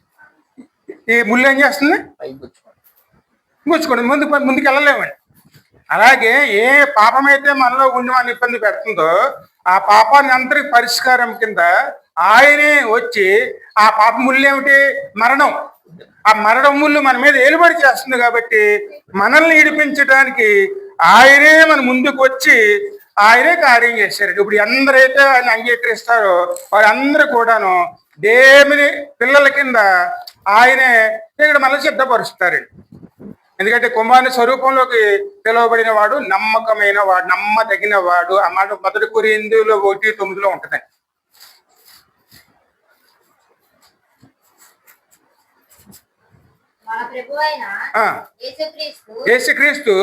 ఈ ముళ్ళు ఏం చేస్తుంది? పైకి గుచ్చుకుంటుంది. ముందుకు ముందుకు వెళ్ళలేమండి. అలాగే ఏ పాపం అయితే మనలో ఉండి మన ఇబ్బంది పెడుతుందో ఆ పాపాన్ని అందరికి పరిష్కారం కింద ఆయనే వచ్చి, ఆ పాప ముళ్ళు ఏమిటి? మరణం. ఆ మరణం ముళ్ళు మన మీద ఏలుబడి చేస్తుంది కాబట్టి మనల్ని ఇడిపించడానికి ఆయనే మన ముందుకు వచ్చి ఆయనే కార్యం చేశారు. ఇప్పుడు ఎందరైతే ఆయన అంగీకరిస్తారో వారందరూ కూడాను దేవుని పిల్లల కింద ఆయనే ఇక్కడ మనల్ని సిద్ధపరుస్తారండి. ఎందుకంటే కుమారుని స్వరూపంలోకి పిలువబడిన వాడు నమ్మకమైన వాడు, నమ్మదగిన వాడు. ఆ మాట 1 కొరింథీయులు 1:9 ఉంటుందండి. మన ప్రభువైన ఆ, యేసుక్రీస్తు యేసుక్రీస్తు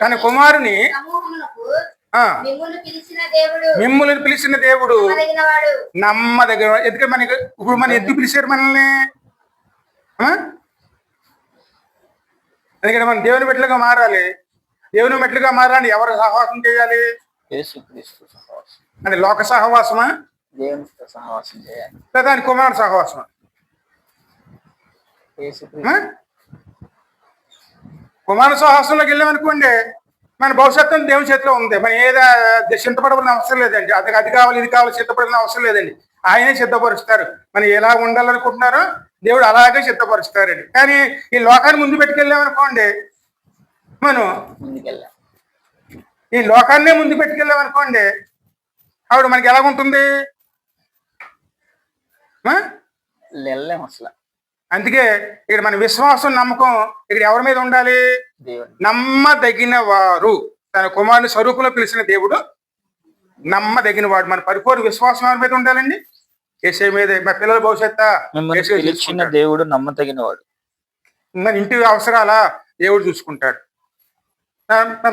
తన కుమారుని సమూహమునకు ఆ, మిమ్ములను పిలిచిన దేవుడు నమ్మదగినవాడు. నమ్మదగిన. ఎందుకంటే మనకి ఇప్పుడు మనం ఎందుకు పిలిచారు మనల్ని? ఆ? ఎందుకంటే మనం దేవుని మెట్లుగా మారాలి. దేవుని మెట్లుగా మారాలి. ఎవరు సహవాసం చేయాలి? యేసుక్రీస్తు సహవాసం, అంటే లోక సహవాసమా, దేవునితో సహవాసం చేయాలి. లేదా ఆయన కుమారుడు సహవాసమా? యేసుక్రీస్తు కుమారుడు సహవాసంలోకి వెళ్ళామనుకోండి, మన భవిష్యత్తు దేవుని చేతిలో ఉంది. మనం ఏదో చింతపడవలసిన అవసరం లేదండి. అది కావాలి ఇది కావాలి సిద్ధపడిన అవసరం లేదండి. ఆయనే సిద్ధపరుస్తారు. మనం ఎలా ఉండాలనుకుంటున్నారో దేవుడు అలాగే సిద్ధపరుస్తారండి. కానీ ఈ లోకాన్ని ముందు పెట్టుకెళ్ళామనుకోండి, మనం ముందుకెళ్ళాం, ఈ లోకాన్నే ముందు పెట్టుకెళ్ళామనుకోండి, ఆవిడ మనకి ఎలాగుంటుంది? వెళ్ళాం అసలు. అందుకే ఇక్కడ మన విశ్వాసం, నమ్మకం ఇక్కడ ఎవరి మీద ఉండాలి? దేవుని నమ్మదగిన వారు. తన కుమారుని స్వరూపంలో పిలిచిన దేవుడు నమ్మదగిన వాడు. మన పరిపూర్ణ విశ్వాసం ఎవరి మీద ఉండాలండి? యేసయ్య మీద. మా పిల్లల భవిష్యత్తు మిమ్మల్ని పిలిచిన దేవుడు నమ్మదగిన వాడు. మన ఇంటి అవసరాలా దేవుడు చూసుకుంటాడు.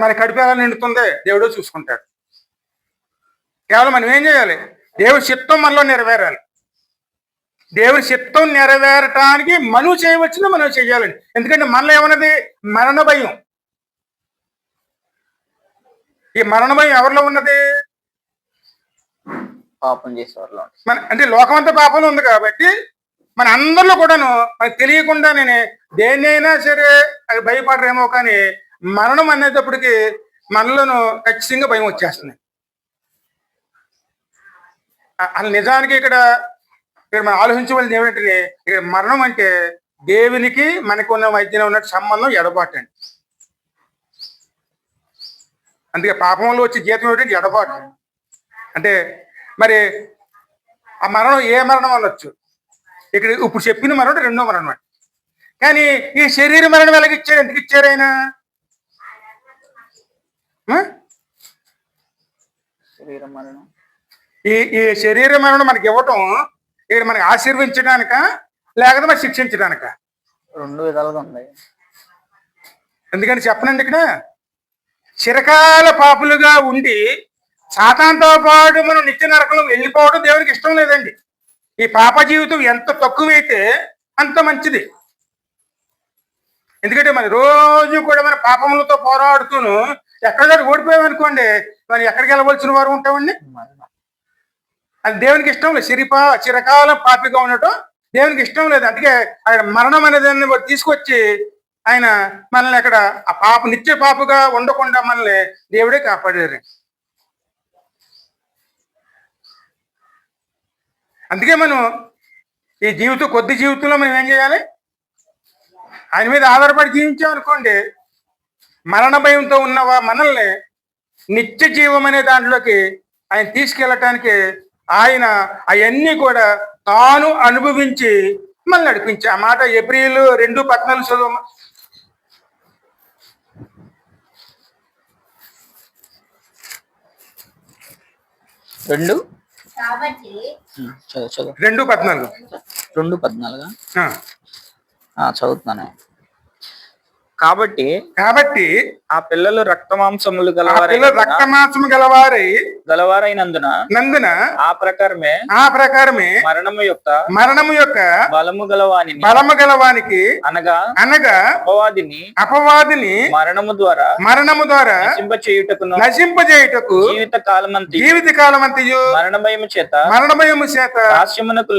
మన కడిపేలా నిండుతుంది దేవుడు చూసుకుంటాడు. కేవలం మనం ఏం చేయాలి? దేవుడి చిత్తం మనలో నెరవేరాలి. దేవుడి చిత్తం నెరవేరటానికి మనం చేయవచ్చును మనం చెయ్యాలండి. ఎందుకంటే మనలో ఏమన్నది? మరణ భయం. ఈ మరణ భయం ఎవరిలో ఉన్నది? పాపం చేసేవారిలో. మన అంటే లోకమంతా పాపంలో ఉంది కాబట్టి మన అందరిలో కూడాను మనకు తెలియకుండా నేను దేన్నైనా సరే అది భయపడరేమో, కానీ మరణం అనేటప్పటికి మనలోను ఖచ్చితంగా భయం వచ్చేస్తుంది. అసలు నిజానికి ఇక్కడ మనం ఆలోచించవలసింది ఏమిటంటే, ఇక్కడ మరణం అంటే దేవునికి మనకు ఉన్న మధ్యన ఉన్న సంబంధం ఎడబాటు అండి. అందుకే పాపంలో వచ్చే జీతం ఏమిటంటే ఎడబాటు. అంటే మరి ఆ మరణం ఏ మరణం అనొచ్చు? ఇక్కడ ఇప్పుడు చెప్పిన మరణం రెండో మరణం అండి. కానీ ఈ శరీర మరణం ఎలాగిచ్చారు? ఎందుకు ఇచ్చారు ఆయన? శరీర మరణం, ఈ శరీర మరణం మనకి ఇవ్వటం ఇక్కడ మనకి ఆశీర్వించడానిక లేకపోతే మరి శిక్షించడానిక? 2 విధాలుగా ఉన్నాయి. ఎందుకంటే చెప్పనండి, ఇక్కడ చిరకాల పాపులుగా ఉండి సాతానుతో పాటు మనం నిత్య నరకంలో వెళ్ళిపోవడం దేవునికి ఇష్టం లేదండి. ఈ పాప జీవితం ఎంత తక్కువైతే అంత మంచిది. ఎందుకంటే మరి రోజు కూడా మన పాపములతో పోరాడుతూను ఎక్కడ ఓడిపోయామనుకోండి, మనం ఎక్కడికి వెళ్ళవలసిన వారు ఉంటామండి. అది దేవునికి ఇష్టం లేదు. చిరకాలం పాపిగా ఉండటం దేవునికి ఇష్టం లేదు. అందుకే ఆయన మరణం అనేది తీసుకొచ్చి ఆయన మనల్ని అక్కడ ఆ పాప నిత్య పాపగా ఉండకుండా మనల్ని దేవుడే కాపాడారు. అందుకే మనం ఈ కొద్ది జీవితంలో మనం ఏం చేయాలి? ఆయన మీద ఆధారపడి జీవించామనుకోండి, మరణ భయంతో ఉన్నవా మనల్ని నిత్య జీవం అనే దాంట్లోకి ఆయన తీసుకెళ్ళటానికి ఆయన అవన్నీ కూడా తాను అనుభవించి మనల్ని నడిపించి. ఆ మాట ఏప్రిల్ 2:14 చదువు. చదువు. 2:14. 2:14 చదువుతున్నాను. కాబట్టి కాబట్టి ఆ పిల్లలు రక్తమాంసములు ఆ పిల్లలు రక్త మాంసము గలవారైనందున నందున ఆ ప్రకారమే మరణము యొక్క బలము గలవానికి అనగా అపవాదిని మరణము ద్వారా నశింపజేయుటకు జీవిత కాలమంతయు మరణ భయము చేత దాస్యమునకు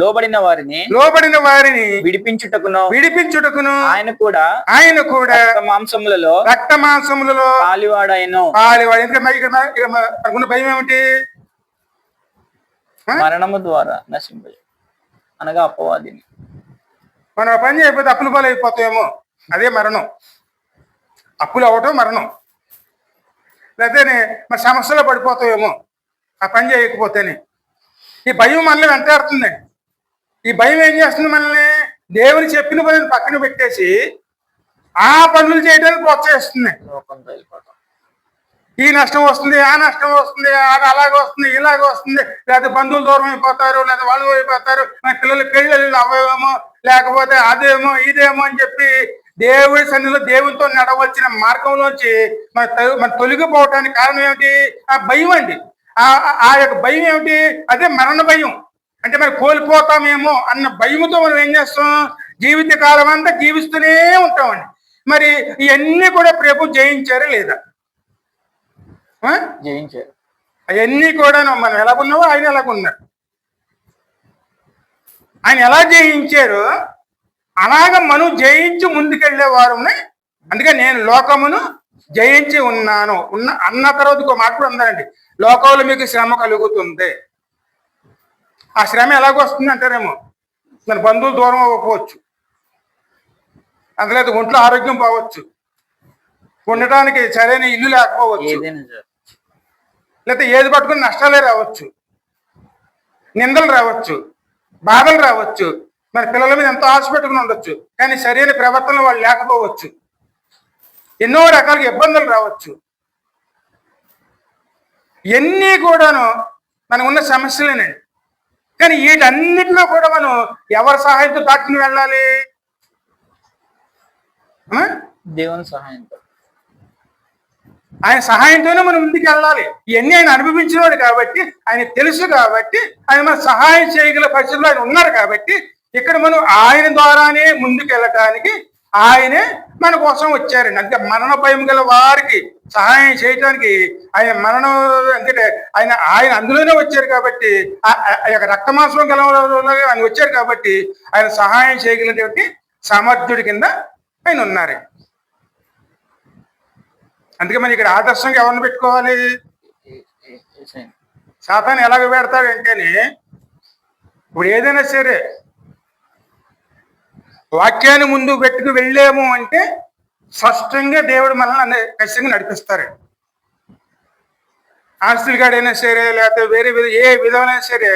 లోబడిన వారిని విడిపించుటకును ఆయన కూడా రక్త మాంసములలో పాలివాడు. భయం ఏమిటి? మరణము ద్వారా అనగా అపవాదిని. మనం పని చేయకపోతే అప్పుల పాలు అయిపోతాయేమో, అదే మరణం. అప్పులు అవటం మరణం. లేకపోతే మన సమస్యలో పడిపోతాయేమో ఆ పని చేయకపోతేనే. ఈ భయం మనల్ని వెంటాడుతుందండి. ఈ భయం ఏం చేస్తుంది? మనల్ని దేవుని చెప్పిన పనులు పక్కన పెట్టేసి ఆ పనులు చేయడానికి ప్రోత్సహిస్తుంది. ఈ నష్టం వస్తుంది, ఆ నష్టం వస్తుంది, అది అలాగే వస్తుంది, ఇలాగే వస్తుంది, లేకపోతే బంధువులు దూరం అయిపోతారు, లేదా వాళ్ళు అయిపోతారు, మన పిల్లలు పెళ్ళిళ్ళు అవ్వేమో, లేకపోతే అదేమో ఇదేమో అని చెప్పి దేవుడి సన్నిధిలో దేవునితో నడవలసిన మార్గంలోంచి మన తొలగిపోవటానికి కారణం ఏమిటి? ఆ భయం అండి. ఆ యొక్క భయం ఏమిటి? అదే మరణ భయం. అంటే మనం కోల్పోతామేమో అన్న భయముతో మనం ఏం చేస్తాం? జీవిత కాలం అంతా జీవిస్తూనే ఉంటామండి. మరి ఇవన్నీ కూడా ప్రభు జయించారా లేదా? జయించారు. అవన్నీ కూడా మనం ఎలాగున్నావో ఆయన ఎలాగున్నారు. ఆయన ఎలా జయించారు అలాగ మనం జయించి ముందుకెళ్లేవారు. అందుకే నేను లోకమును జయించి ఉన్నాను అన్న తర్వాత ఇంకో మాట కూడా ఉందండి. లోకంలో మీకు శ్రమ కలుగుతుంది. ఆ శ్రమ ఎలాగొస్తుంది అంటారేమో, మన బంధువులు దూరం అవ్వకపోవచ్చు, అందులో ఒంట్లో ఆరోగ్యం పోవచ్చు, ఉండటానికి సరైన ఇల్లు లేకపోవచ్చు, లేకపోతే ఏది పట్టుకుని నష్టాలే రావచ్చు, నిందలు రావచ్చు, బాధలు రావచ్చు, మరి పిల్లల మీద ఎంతో ఆశ పెట్టుకుని ఉండొచ్చు, కానీ సరైన ప్రవర్తన వాళ్ళు లేకపోవచ్చు, ఎన్నో రకాలుగా ఇబ్బందులు రావచ్చు. ఇవన్నీ కూడాను మనకు ఉన్న సమస్యలేనండి. కానీ వీటన్నిటిలో కూడా మనం ఎవరి సహాయంతో దాటుకుని వెళ్ళాలి? దేవుని సహాయంతో. ఆయన సహాయంతోనే మనం ముందుకు వెళ్ళాలి. ఇవన్నీ ఆయన అనుభవించినవాడు కాబట్టి, ఆయన తెలుసు కాబట్టి, ఆయన మన సహాయం చేయగల పరిస్థితుల్లో ఆయన ఉన్నారు కాబట్టి, ఇక్కడ మనం ఆయన ద్వారానే ముందుకు వెళ్ళటానికి ఆయనే మన కోసం వచ్చారండి. అంటే మరణ భయం గల వారికి సహాయం చేయటానికి ఆయన మరణం అంటే ఆయన అందులోనే వచ్చారు కాబట్టి, రక్తమాంసం గల ఆయన వచ్చారు కాబట్టి ఆయన సహాయం చేయగలిగినటువంటి సమర్థుడి కింద ఆయన ఉన్నారు. అందుకే మనం ఇక్కడ ఆదర్శంగా ఎవరిని పెట్టుకోవాలి? సాతాను ఎలాగ పెడతాడంటేనే, ఇప్పుడు ఏదైనా సరే వాక్యాన్ని ముందు పెట్టుకు వెళ్ళాము అంటే స్పష్టంగా దేవుడు మనల్ని ఖచ్చితంగా నడిపిస్తారు. ఆస్తులు కాడైనా సరే, లేకపోతే వేరే ఏ విధమైనా సరే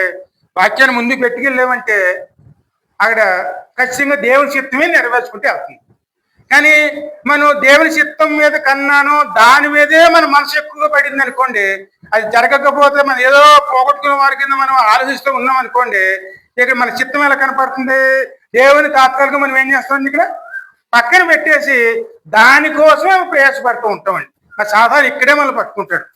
వాక్యాన్ని ముందు పెట్టుకెళ్ళామంటే అక్కడ ఖచ్చితంగా దేవుని చిత్తమే నెరవేర్చుకుంటే వెళ్తుంది. కానీ మనం దేవుని చిత్తం మీద కన్నాను దాని మీదే మన మనసు ఎక్కువగా పడింది అనుకోండి, అది జరగకపోతే మనం ఏదో పోగొట్టుకున్న వారి కింద మనం ఆలోచిస్తూ ఉన్నాం అనుకోండి, ఇక్కడ మన చిత్తం ఎలా కనపడుతుంది? దేవుని తాత్కాలికంగా మనం ఏం చేస్తాం? ఇక్కడ పక్కన పెట్టేసి దానికోసమే ప్రయాసపడుతూ ఉంటామండి. మరి సాధారణ ఇక్కడే మనం పట్టుకుంటాడు.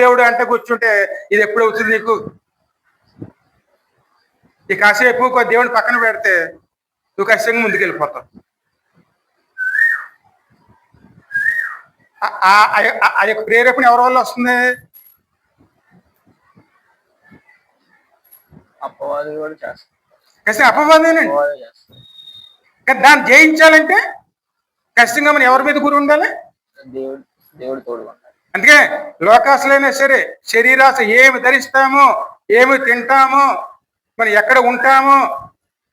దేవుడు అంటే కూర్చుంటే ఇది ఎప్పుడు అవుతుంది నీకు? ఈ కాసేపు దేవుని పక్కన పెడితే నువ్వు ఖచ్చితంగా ముందుకెళ్ళిపోతావు. ఆ యొక్క ప్రేరేపణ ఎవరి వల్ల వస్తుంది? అపవాది కూడా చేస్తాడు. ఖచ్చితంగా అపవాదేనండి. కానీ దాన్ని జయించాలంటే ఖచ్చితంగా మనం ఎవరి మీద గురి ఉండాలి? దేవుడు తోడు ఉండాలి. అందుకే లోకాసులైనా సరే శరీరాశ ఏమి ధరిస్తామో, ఏమి తింటామో, మనం ఎక్కడ ఉంటామో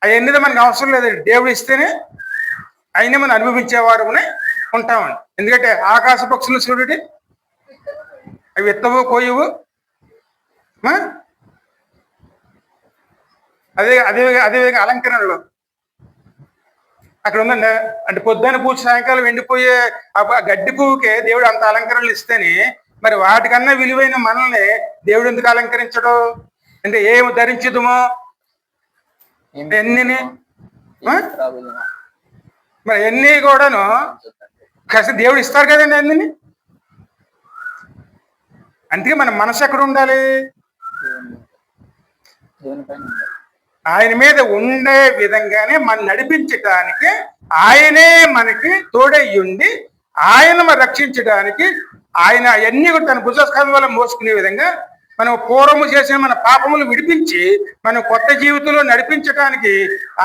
అవన్నీ మనకు అవసరం లేదండి. దేవుడు ఇస్తేనే అయినా మనం అనుభవించేవారు ఉంటామండి. ఎందుకంటే ఆకాశ పక్షులు చూడండి, అవి ఎత్తవు కోయవు. అదేవిధంగా అలంకరణలో అక్కడ ఉందండి. అంటే పొద్దున్న పూజ సాయంకాలం ఎండిపోయే గడ్డి పువ్వుకే దేవుడు అంత అలంకరణలు ఇస్తేనే మరి వాటికన్నా విలువైన మనల్ని దేవుడు ఎందుకు అలంకరించడు? అంటే ఏమి ధరించదుమో ఎన్ని త్రాగుదుమా? మరి అన్నీ కూడాను కాస్త దేవుడు ఇస్తారు కదండి అన్ని. అందుకే మన మనసు ఎక్కడ ఉండాలి? దేవుని పైన ఉండాలి. ఆయన మీద ఉండే విధంగానే మనం నడిపించటానికి ఆయనే మనకి తోడయ్యుండి ఆయన మనం రక్షించడానికి ఆయన అవన్నీ కూడా తన భుజస్కంధం వల్ల మోసుకునే విధంగా మనం పూర్వము చేసిన మన పాపములు విడిపించి మనం కొత్త జీవితంలో నడిపించడానికి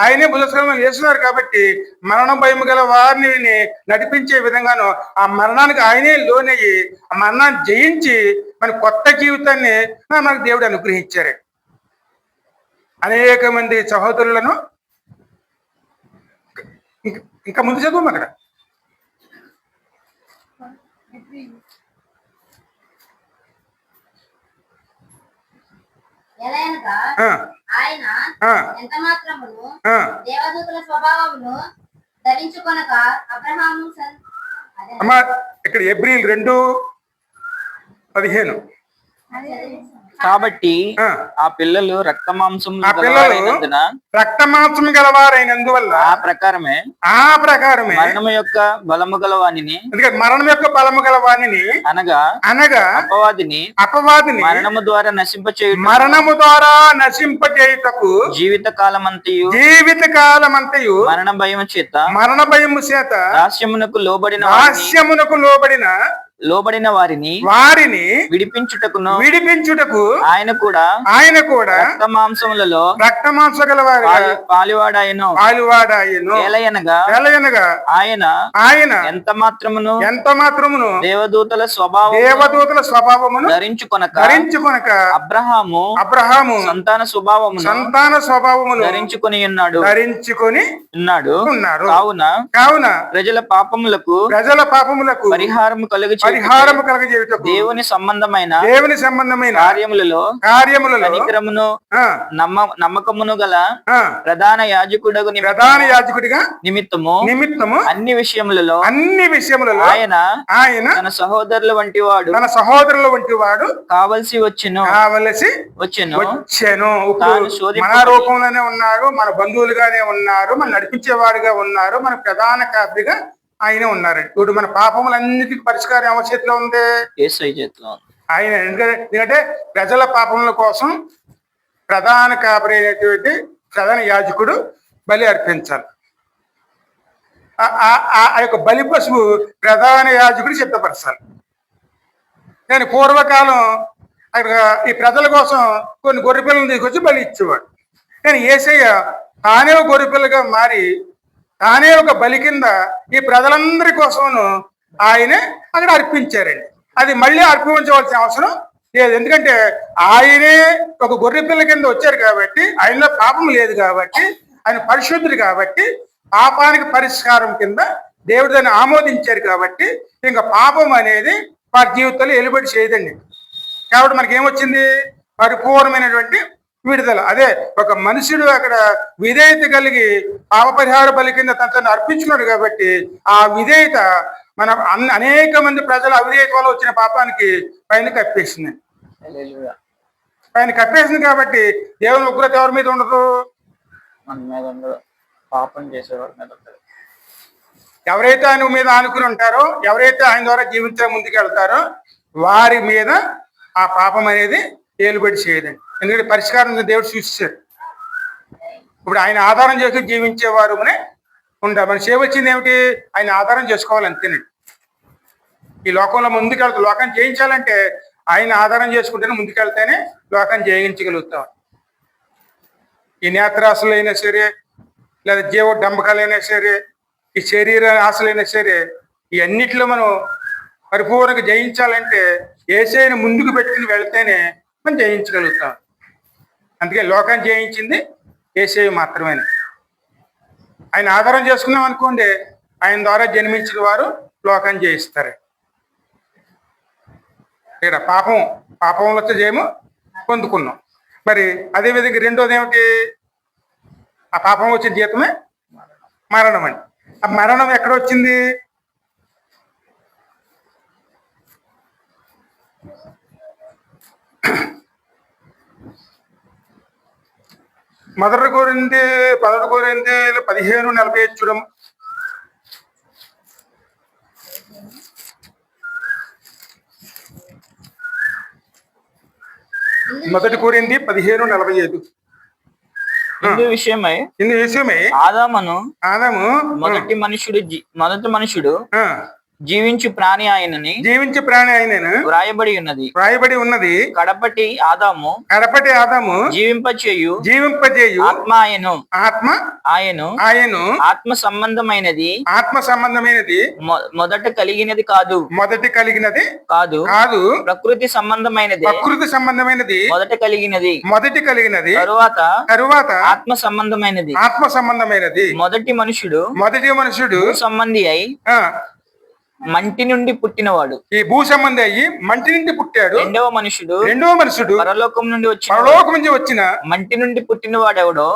ఆయనే భుజస్కంధం వేస్తున్నారు. కాబట్టి మరణ భయం గల వారిని నడిపించే విధంగాను ఆ మరణానికి ఆయనే లోనయ్యి ఆ మరణాన్ని జయించి మన కొత్త జీవితాన్ని మనకు దేవుడు అనుగ్రహించారు. అనేక మంది సహోదరులను ఇంకా ముందు చదువు అక్కడ ఎలయనగా ఆయన ఎంత మాత్రమును ఆ దేవదూతల స్వభావమును ధరించుకొనక అబ్రహాము అమ్మా ఇక్కడ ఎబ్రిల్ 2:15 కాబట్టి ఆ. ఆ పిల్లలు రక్త మాంసం ఆ పిల్లలు రక్త మాంసం గలవారైనందువల్ల ఆ ప్రకారమే మరణము యొక్క బలము గల వానిని అందుకే మరణం యొక్క బలము గల వాణిని అనగా అపవాదిని మరణము ద్వారా నశింపచేయుటకు జీవిత కాలమంతయు మరణ భయము చేత దాస్యమునకు లోబడిన వారిని విడిపించుటకు ఆయన కూడా రక్త మాంసములలో పాలువాడాయను. ఏలయనగా ఆయన ఎంత మాత్రమును దేవదూతల స్వభావమును ధరించుకొనక అబ్రహాము సంతాన స్వభావమును ధరించుకొని ఉన్నాడు. కావున ప్రజల పాపములకు పరిహారము కలుగజేయుటకు దేవుని సంబంధమైన కార్యములలో కనికరమును నమ్మకమును గల ప్రధాన యాజకుడిగా నిమిత్తము అన్ని విషయములలో ఆయన తన సహోదరుల వంటి వాడు కావలసి వచ్చెను. మన రూపంలోనే ఉన్నారు, మన బంధువులుగానే ఉన్నారు, మన నడిపించేవాడుగా ఉన్నారు, మన ప్రధాన కాపరిగా ఆయన ఉన్నారండి. ఇప్పుడు మన పాపములన్నిటికీ పరిష్కారం ఎవరి చేతిలో ఉంది? యేసయ్య చేతిలో. ఆయన ఎందుకంటే ప్రజల పాపముల కోసం ప్రధాన కాపరి అయినటువంటి ప్రధాన యాజకుడు బలి అర్పించాలి. ఆ యొక్క బలి పశువు ప్రధాన యాజకుడు సిద్ధపరచాలి. కానీ పూర్వకాలం అక్కడ ఈ ప్రజల కోసం కొన్ని గొర్రె పిల్లలను తీసుకొచ్చి బలి ఇచ్చేవాడు. కానీ యేసయ్య తానే గొర్రెపిల్లగా మారి తానే ఒక బలి కింద ఈ ప్రజలందరి కోసమును ఆయనే అక్కడ అర్పించారండి. అది మళ్ళీ అర్పించవలసిన అవసరం లేదు. ఎందుకంటే ఆయనే ఒక గొర్రె పిల్ల కింద వచ్చారు కాబట్టి, ఆయనలో పాపం లేదు కాబట్టి, ఆయన పరిశుద్ధుడు కాబట్టి, పాపానికి పరిష్కారం కింద దేవుడు దాన్ని ఆమోదించారు కాబట్టి ఇంకా పాపం అనేది వారి జీవితంలో ఎలుబడి చేయదండి. కాబట్టి మనకి ఏమొచ్చింది? పరిపూర్ణమైనటువంటి విడుదల. అదే ఒక మనుషుడు అక్కడ విధేయత కలిగి పాపపరిహార బలి కింద తనను అర్పించున్నాడు కాబట్టి ఆ విధేయత మన అనేక మంది ప్రజల అవిధేయత వల్ల వచ్చిన పాపానికి పైన కప్పేసింది. కాబట్టి దేవుని ఉగ్రత ఎవరి మీద ఉండదు? పాపం చేసేవారి మీద ఉంటుంది. ఎవరైతే ఆయన మీద ఆనుకుని ఉంటారో, ఎవరైతే ఆయన ద్వారా జీవించే ముందుకు వెళ్తారో వారి మీద ఆ పాపం అనేది ఏలుబడి చేయదండి. ఎందుకంటే పరిష్కారం దేవుడు సూచించాడు. ఇప్పుడు ఆయన ఆధారం చేసుకుని జీవించేవారు ఉండాలి. మన చేయవచ్చింది ఏమిటి? ఆయన ఆధారం చేసుకోవాలి అంతేనండి. ఈ లోకంలో ముందుకెళ్తా లోకాన్ని జయించాలంటే ఆయన ఆధారం చేసుకుంటేనే ముందుకెళ్తేనే లోకాన్ని జయించగలుగుతాం. ఈ నేత్రాశలైనా సరే, లేదా జీవ డంబకాలైనా సరే, ఈ శరీర ఆశలైనా సరే, ఈ అన్నిట్లో మనం పరిపూర్ణంగా జయించాలంటే యేసయ్యను ముందుకు పెట్టుకుని వెళ్తేనే మనం జయించగలుగుతాం. అందుకే లోకాన్ని జయించింది యేసయ్య మాత్రమే. ఆయన ఆధారం చేసుకున్నాం అనుకోండి, ఆయన ద్వారా జన్మించిన వారు లోకాన్ని జయిస్తారు. ఇక్కడ పాపంలో జయము పొందుకున్నాం. మరి అదేవిధంగా రెండోది ఏమిటి? ఆ పాపం వచ్చిన జీతమే మరణం అండి. ఆ మరణం ఎక్కడ వచ్చింది? మొదటి కొరింథీ 15:45 చూడము. మొదటి కొరింథీ 15:45. ఇందు విషయమై ఆదాము మొదటి మనుషుడు జీవించు ప్రాణి ఆయనని వ్రాయబడి ఉన్నది. కడపటి ఆదాము జీవింపచేయు ఆత్మ ఆయను ఆత్మ సంబంధమైనది మొదట కలిగినది కాదు ప్రకృతి సంబంధమైనది మొదట కలిగినది తరువాత ఆత్మ సంబంధమైనది మొదటి మనుషుడు సంబంధి అయి మంటి నుండి పుట్టినవాడు. ఈ భూ సంబంధి అయ్యి మంటి నుండి పుట్టాడు. రెండవ మనుషుడు పరలోకం నుంచి వచ్చిన మంటి నుండి పుట్టినవాడెవడో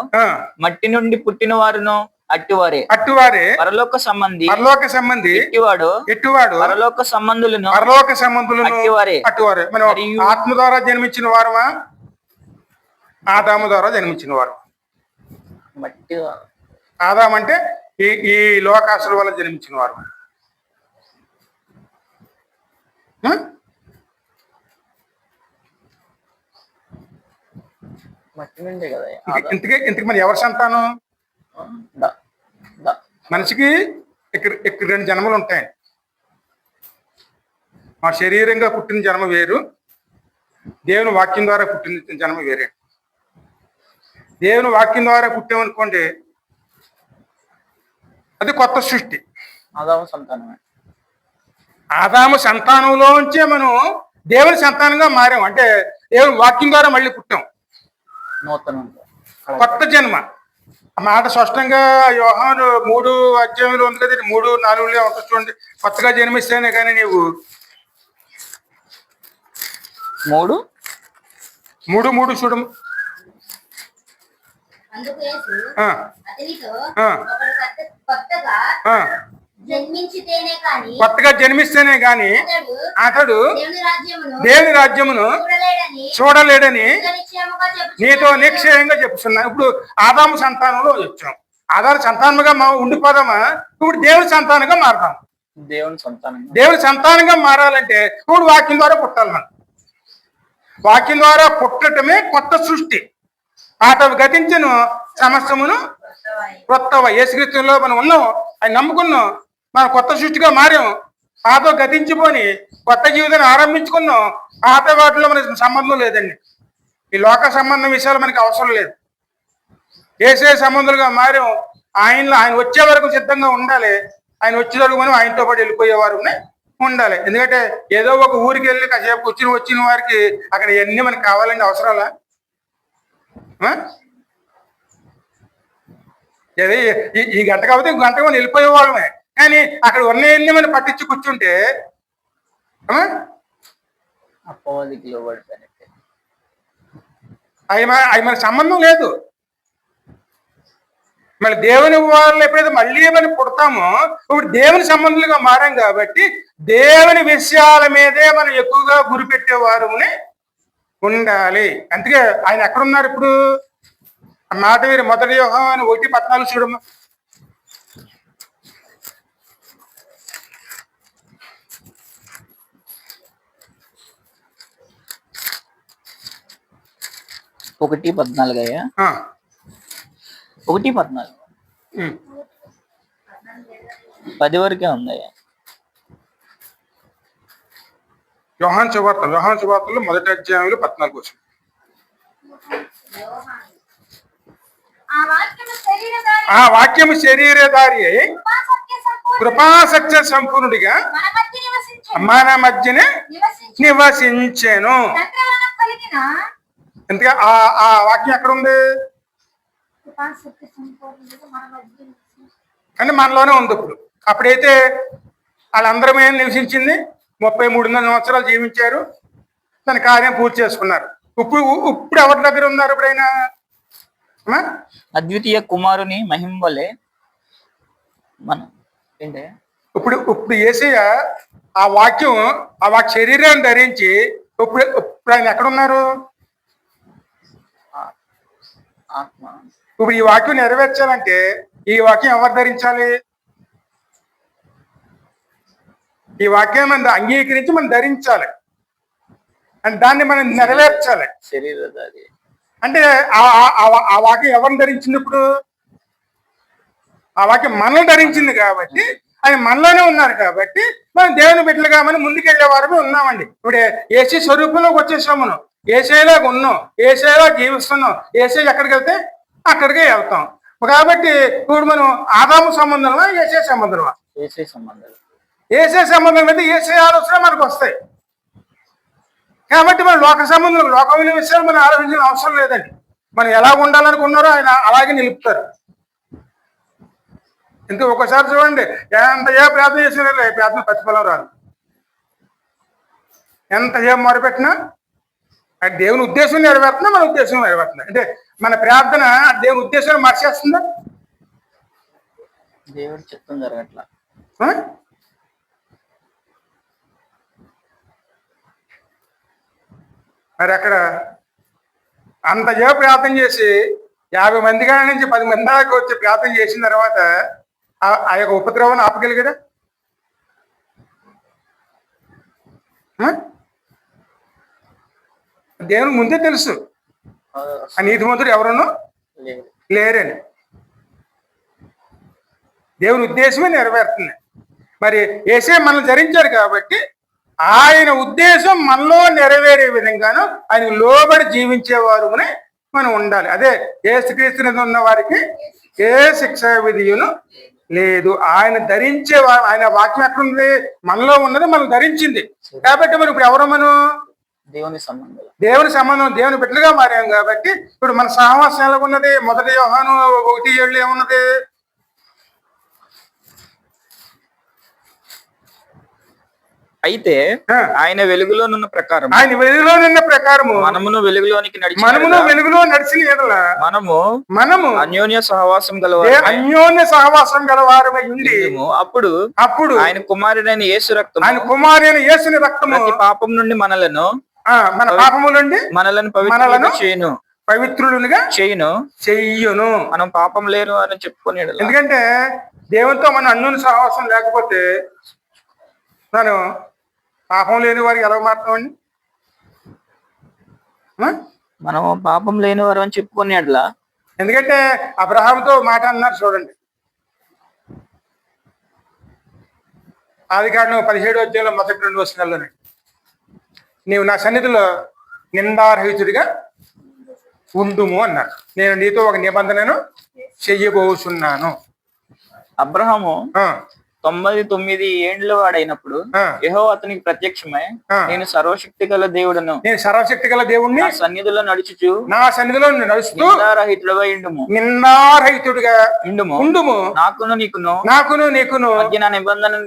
మట్టి నుండి పుట్టిన వారును అట్టివారే పరలోక సంబంధి ఎట్టివాడు పరలోక సంబంధులను అట్టివారే. మనం ఆత్మ ద్వారా జన్మించిన వారమా, ఆదాము ద్వారా జన్మించిన వారు? మట్టి ఆదాము అంటే ఈ లోకాసుల వల్ల జన్మించిన వారు. మట్టి నుండే కదా. ఇంతకి మరి ఎవరి సంతానం? మనిషికి ఇక్కడ 2 జన్మలు ఉంటాయి. మా శరీరంగా పుట్టిన జన్మ వేరు, దేవుని వాక్యం ద్వారా పుట్టిన జన్మ వేరే. దేవుని వాక్యం ద్వారా పుట్టామనుకోండి, అది కొత్త సృష్టి. ఆదాము సంతానంలోంచే మనం దేవుని సంతానంగా మారాం. అంటే దేవుని వాక్యం ద్వారా మళ్ళీ పుట్టాం, కొత్త జన్మ. ఆ మాట స్పష్టంగా యోహాను 3 ఉంది కదా, 3:4 ఉంటుంది చూడండి. కొత్తగా జన్మిస్తేనే కానీ నీవు 3:3 చూడము. కొత్తగా జన్మిస్తేనే గాని అతడు దేవుని రాజ్యమును చూడలేడని నీతో నిశ్చయంగా చెప్తున్నా. ఇప్పుడు ఆదాము సంతానంలో వచ్చాం. ఆదాము సంతానముగా ఉండిపోదామా? ఇప్పుడు దేవుని సంతానంగా మారదాం. దేవుని సంతానంగా మారాలంటే ఇప్పుడు వాక్యం ద్వారా పుట్టాలి. మనం వాక్యం ద్వారా పుట్టటమే కొత్త సృష్టి. ఆటవి గతించను సమస్తమును కొత్తవ. యేసుక్రీస్తులో మనం ఉన్నాం, ఆయన నమ్ముకున్నాం, మనం కొత్త సృష్టిగా మారాం. ఆతో గతించిపోని కొత్త జీవితాన్ని ఆరంభించుకున్నాం. ఆట వాటిలో మనకి సంబంధం లేదండి. ఈ లోక సంబంధం విషయాలు మనకి అవసరం లేదు. ఏసే సంబంధాలుగా మారాం. ఆయన వచ్చే వరకు సిద్ధంగా ఉండాలి. ఆయన వచ్చేవరకు మనం ఆయనతో పాటు వెళ్ళిపోయేవారు ఉండాలి. ఎందుకంటే ఏదో ఒక ఊరికి వెళ్ళి కాసేపు వచ్చిన వారికి అక్కడ ఇవన్నీ మనకి కావాలండి, అవసరాలా? ఈ గంట కాబట్టి గంట మనం వెళ్ళిపోయే వాళ్ళమే. కానీ అక్కడ ఉన్నవన్నీ మనం పట్టించి కూర్చుంటే అవి మనకు సంబంధం లేదు. మళ్ళీ దేవుని వాళ్ళు ఎప్పుడైతే మళ్ళీ మనం పుడతామో ఇప్పుడు దేవుని సంబంధులుగా మారాం కాబట్టి దేవుని విషయాల మీదే మనం ఎక్కువగా గురి పెట్టేవారు ఉండాలి. అందుకే ఆయన ఎక్కడున్నారు ఇప్పుడు? మాట వీరు మొదటి యోహాను 1:14 చూడమ్మా. ఒకటి 14 అయ్యా. 1:14 10 వరకే ఉందయ్యా. యోహాను సువార్తలో మొదటి అధ్యాయంలో 14 వచ్చింది. ఆ వాక్యము శరీరధారి అయి కృపా సత్య సంపూర్ణుడిగా మన మధ్యనే నివసించెను. ఎందుకంటే ఆ వాక్యం ఎక్కడ ఉంది? అంటే మనలోనే ఉంది. ఇప్పుడు అప్పుడైతే వాళ్ళందరూ ఏం నివసించింది? 33 సంవత్సరాలు జీవించారు, తన కార్యం పూర్తి చేసుకున్నారు. ఇప్పుడు ఎవరి దగ్గర ఉన్నారు? ఎప్పుడైనా అద్వితీయ కుమారుని మహిమ వలె మనం ఇప్పుడు యేసయ్య ఆ వాక్య శరీరాన్ని ధరించి ఇప్పుడు ఆయన ఎక్కడున్నారు? ఆత్మ. ఇప్పుడు ఈ వాక్యం నెరవేర్చాలంటే ఈ వాక్యం ఎవరు ధరించాలి? ఈ వాక్యం మనం అంగీకరించి మనం ధరించాలి, అంటే దాన్ని మనం నెరవేర్చాలి. శరీరధారి అంటే ఆ వాక్యం ఎవరిని ధరించింది? ఇప్పుడు ఆ వాక్యం మనల్ని ధరించింది కాబట్టి, ఆయన మనలోనే ఉన్నారు కాబట్టి మనం దేవుని బిడ్డలుగా మనం ముందుకెళ్లే వారమే ఉన్నామండి. ఇప్పుడు ఏసీ స్వరూపంలోకి వచ్చేసాం, మనం ఏసైలాగా ఉన్నాం, ఏసైలా జీవిస్తున్నాం. ఏసై ఎక్కడికి వెళ్తే అక్కడికే వెళ్తాం. కాబట్టి ఇప్పుడు మనం ఆదాము సంబంధమా ఏసై సంబంధమా? ఏసై సంబంధం. ఏసై సంబంధం అయితే ఏసై ఆలోచన మనకు వస్తాయి. కాబట్టి మన లోక సంబంధం, లోకమైన విషయాలు మనం ఆలోచించిన అవసరం లేదండి. మనం ఎలా ఉండాలనుకున్నారో ఆయన అలాగే నిలుపుతారు. ఇంకా ఒకసారి చూడండి, ఎంత ఏ ప్రార్థన చేసినా ప్రార్థన ప్రతిఫలం రాదు. ఎంత ఏ మొరపెట్టినా అది దేవుని ఉద్దేశం నెరవేరుతున్నా, మన ఉద్దేశం నెరవేరుతున్నా. అంటే మన ప్రార్థన దేవుని ఉద్దేశాన్ని మార్చేస్తుందా? దేవుడు చిత్తం జరగట్లా. మరి అక్కడ అంత ప్రార్థన చేసి 50 మంది కాడి నుంచి 10 మంది దాకా వచ్చి ప్రార్థన చేసిన తర్వాత ఆ యొక్క ఉపద్రవాన్ని ఆపగలిగాడా? దేవుని ముందే తెలుసు ఆ నీతిమంతుడు ఎవరన్నా లేరని. దేవుని ఉద్దేశమే నెరవేరుతుంది. మరి యేసే మనల్ని ధరించారు కాబట్టి ఆయన ఉద్దేశం మనలో నెరవేరే విధంగాను ఆయన లోబడి జీవించేవారు మనం ఉండాలి. అదే యేసుక్రీస్తు ఉన్న వారికి ఏ శిక్షా విధియును లేదు. ఆయన ధరించే ఆయన వాక్యం ఎక్కడుంది? మనలో ఉన్నది మనం ధరించింది కాబట్టి మరి ఇప్పుడు ఎవరు? మనం దేవుని సంబంధం దేవుని బిడ్డలుగా మారాం కాబట్టి ఇప్పుడు మన సహవాసం ఎలా ఉన్నది? 1 యోహాను 1:7 ఏమున్నది? అయితే ఆయన వెలుగులోనున్న ప్రకారం మనమును వెలుగులోనికి నడిచిన ఎడల మనము అన్యోన్య సహవాసం గలవారమై ఉండి అప్పుడు ఆయన కుమారుడైన యేసు రక్తము పాపం నుండి మన పాపము నుండి మనలను పవిత్రులుగా చెయ్యును. మనం పాపం లేరు అని చెప్పుకునే. ఎందుకంటే దేవునితో మన అన్యోన్య సహవాసం లేకపోతే మనం పాపం లేని వారికి ఎలా మారుతామండి? మనం పాపం లేని వారు అని చెప్పుకునేట్లా. ఎందుకంటే అబ్రహాముతో మాట అన్నారు చూడండి, ఆదికాండం 17వ అధ్యాయంలో మొదటి 2 వచనాల్లోనే, నీవు నా సన్నిధిలో నిందారహితుడిగా ఉండుము అన్నారు. నేను నీతో ఒక నిబంధనను చెయ్యబోతున్నాను. అబ్రహాము 99 ఏండ్ల వాడైనప్పుడు యెహోవా అతనికి ప్రత్యక్షమై, నేను సర్వశక్తి గల దేవుడును, దేవుడిని సన్నిధిలో నడుచుచు నిందారహితుడిగా ఉండుము. నాకును నీకును మధ్య నా నిబంధనను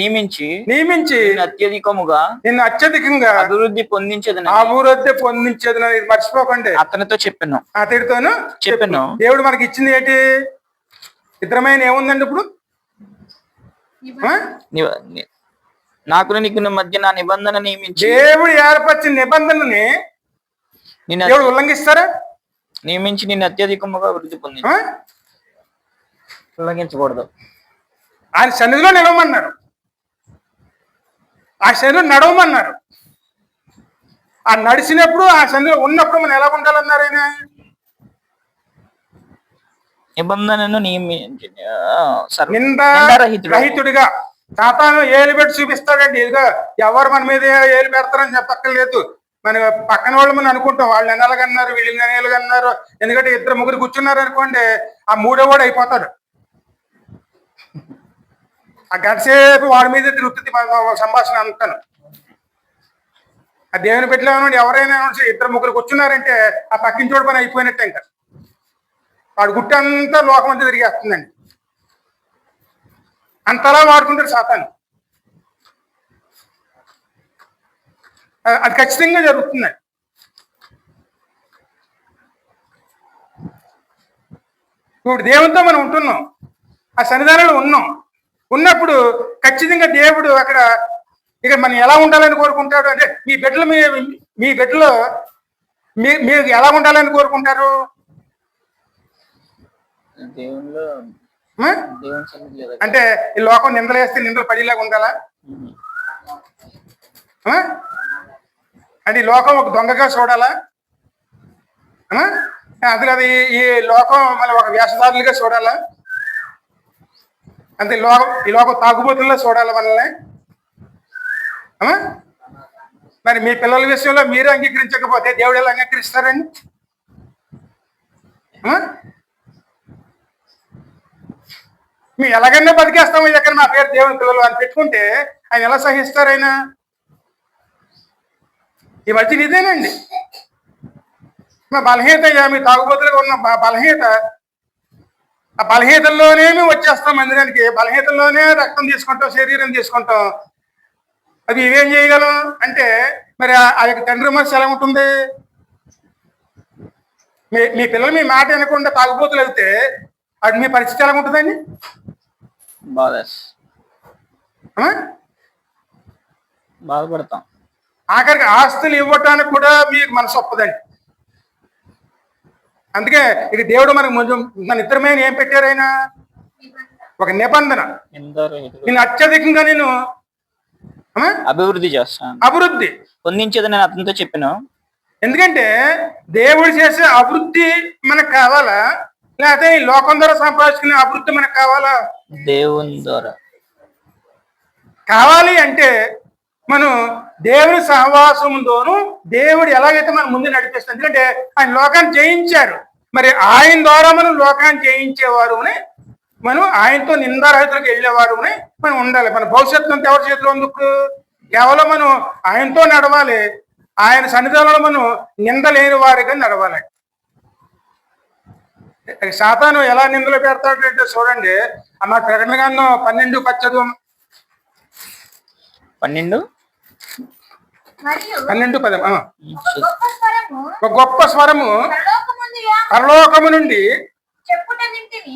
నియమించి నిన్ను అత్యధికంగా అభివృద్ధి పొందించేదని మర్చిపోకండి. అతనితో అతడితోను చెప్పాను. దేవుడు మనకి ఇచ్చింది ఏంటి? ఇద్దరమైన ఏముందండి ఇప్పుడు? నాకు నీకు మధ్య నా నిబంధన నియమించి, దేవుడు ఏర్పరిచిన నిబంధనని దేవుడు ఉల్లంఘిస్తారా? నియమించి నిన్ను అత్యధికముగా అభివృద్ధి పొంది ఉల్లంఘించకూడదు. ఆయన సన్నిధిలో నిలవమన్నారు, ఆ సన్నిధిలో నడవమన్నారు. ఆ నడిచినప్పుడు ఆ సన్నిధిలో ఉన్నప్పుడు మనం ఎలా ఉండాలన్నారు? ఆయన నిబంధనను రహితుడిగా. సాతాను ఏలు పెట్టి చూపిస్తాడండి. ఇదిగో ఎవరు మన మీద ఏలు పెడతారని చెప్పక్కర్లేదు. మన పక్కన వాళ్ళు మనం అనుకుంటాం, వాళ్ళు నెలగన్నారు, వీళ్ళు నెలగన్నారు. ఎందుకంటే 2-3 కూర్చున్నారు అనుకోండి, ఆ 3వ వాడు అయిపోతాడు. ఆ గంటసేపు వాడి మీద తిరుగుతుంది సంభాషణ అంతాను. ఆ దేవుని బిడ్డలో ఎవరైనా 2-3 కూర్చున్నారంటే ఆ పక్కించోడు పని అయిపోయినట్టే. ఇంకా వాడు గుట్టంతా లోకం అంతా తిరిగేస్తుందండి. అంతలా వాడుకుంటాడు సాతాను. అది ఖచ్చితంగా జరుగుతుందండి. ఇప్పుడు దేవునితో మనం ఉంటున్నాం, ఆ సన్నిధానంలో ఉన్నప్పుడు ఖచ్చితంగా దేవుడు అక్కడ ఇక మనం ఎలా ఉండాలని కోరుకుంటాడు అంటే మీ బిడ్డలో మీకు ఎలా ఉండాలని కోరుకుంటారు? దేవునిలో ఆ? దేవుని సన్నిధి లేదా? అంటే ఈ లోకం నిందలేస్తే నిందలు పడేలాగా ఉండాలా? ఆ? అంటే ఈ లోకం ఒక దొంగగా చూడాలా? ఆ? అది కదా ఈ లోకం మళ్ళీ ఒక వేషధారులుగా చూడాలా? అంతే ఈ లోకం తాగుబోతుల్లో చూడాలి మనల్ని. ఆ? మరి మీ పిల్లల విషయంలో మీరు అంగీకరించకపోతే దేవుడు ఎలా అంగీకరిస్తారండి? ఆ? మేము ఎలాగైనా బతికేస్తాము ఎక్కడ నా పేరు దేవుని పిల్లలు అని పెట్టుకుంటే ఆయన ఎలా సహిస్తారు? ఆయన ఈ మధ్య ఇదేనండి మా బలహీనత, మీ తాగుబోతులుగా ఉన్న బలహీనత. ఆ బలహీనతల్లోనే మేము వచ్చేస్తాం మందిరానికి, బలహీనతల్లోనే రక్తం తీసుకుంటాం, శరీరం తీసుకుంటాం. అది ఇవేం చేయగలం అంటే మరి ఆ యొక్క తండ్రి మనసు ఎలా ఉంటుంది? మీ పిల్లలు మీ మాట వినకుండా తాగుబోతులు వెళ్తే అది మీ పరిస్థితి ఎలా ఉంటుందండి? బాధపడతాం. ఆఖరికి ఆస్తులు ఇవ్వటానికి కూడా మీకు మనసు ఒప్పదండి. అందుకే ఇక దేవుడు మనకు మన ఇద్దరి మీద ఏం పెట్టారు? ఆయన ఒక నిబంధన. నేను అత్యధికంగా నేను అభివృద్ధి చేస్తాను, అభివృద్ధి పొందించేది నేను అతనితో చెప్పాను. ఎందుకంటే దేవుడు చేసే అభివృద్ధి మనకు కావాలా, లేకపోతే ఈ లోకం ద్వారా సంపాదించుకునే అభివృద్ధి మనకు కావాలా? దేవుని ద్వారా కావాలి. అంటే మనం దేవుని సహవాసంతోనూ దేవుడు ఎలాగైతే మనం ముందు నడిపిస్తాం. ఎందుకంటే ఆయన లోకాన్ని జయించారు. మరి ఆయన ద్వారా మనం లోకాన్ని జయించేవారు, మనం ఆయనతో నిందారహితులకు వెళ్ళేవారు మనం ఉండాలి. మన భవిష్యత్తు అంతా ఎవరి చేతిలో ఉంది? కేవలం మనం ఆయనతో నడవాలి. ఆయన సన్నిధానంలో మనం నిందలేని వారిగా నడవాలి. సాతాను ఎలా నిందలు పెడతాడంటే చూడండి, అమ్మ ప్రకటన గ్రంథం 12:10 ఒక గొప్ప స్వరము పరలోకము నుండి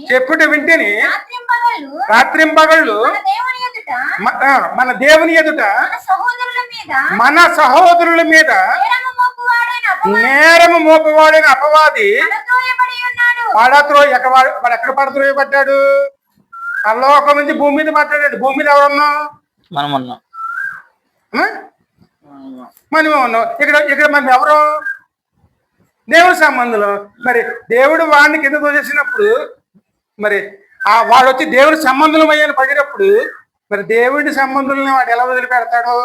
చెప్పుట వింటిని రాత్రింపగళ్ళు మన దేవుని ఎదుట మన సహోదరుల మీద నేరము మోపవాడైన అపవాది వాడు ఎక్కడ పడద్రోయబడ్డాడు? పరలోకం నుంచి భూమి మీద పడ్డాడు. భూమి మీద ఎవరున్నాం? మనం ఉన్నాం. ఇక్కడ మనం ఎవరు? దేవుడి సంబంధంలో. మరి దేవుడు వాడిని కింద తోసేసినప్పుడు మరి వాడు వచ్చి దేవుడి సంబంధం అయ్యని పడినప్పుడు మరి దేవుడి సంబంధుల్ని వాడు ఎలా వదిలిపెడతాడు?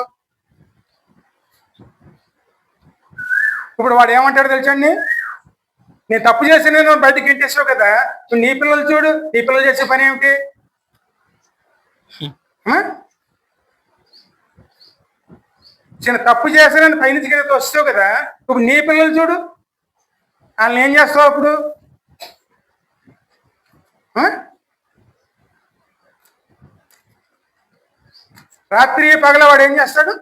ఇప్పుడు వాడు ఏమంటాడు తెలుసండి? నేను తప్పు చేసి నేను బయటకు ఇంటేసావు కదా, నీ పిల్లలు చూడు, నీ పిల్లలు చేసే పని ఏమిటి? చిన్న తప్పు చేశానని పైనుంచి కింద వస్తావు కదా, ఇప్పుడు నీ పిల్లలు చూడు, వాళ్ళని ఏం చేస్తావు అప్పుడు? రాత్రి పగల వాడు ఏం చేస్తాడు?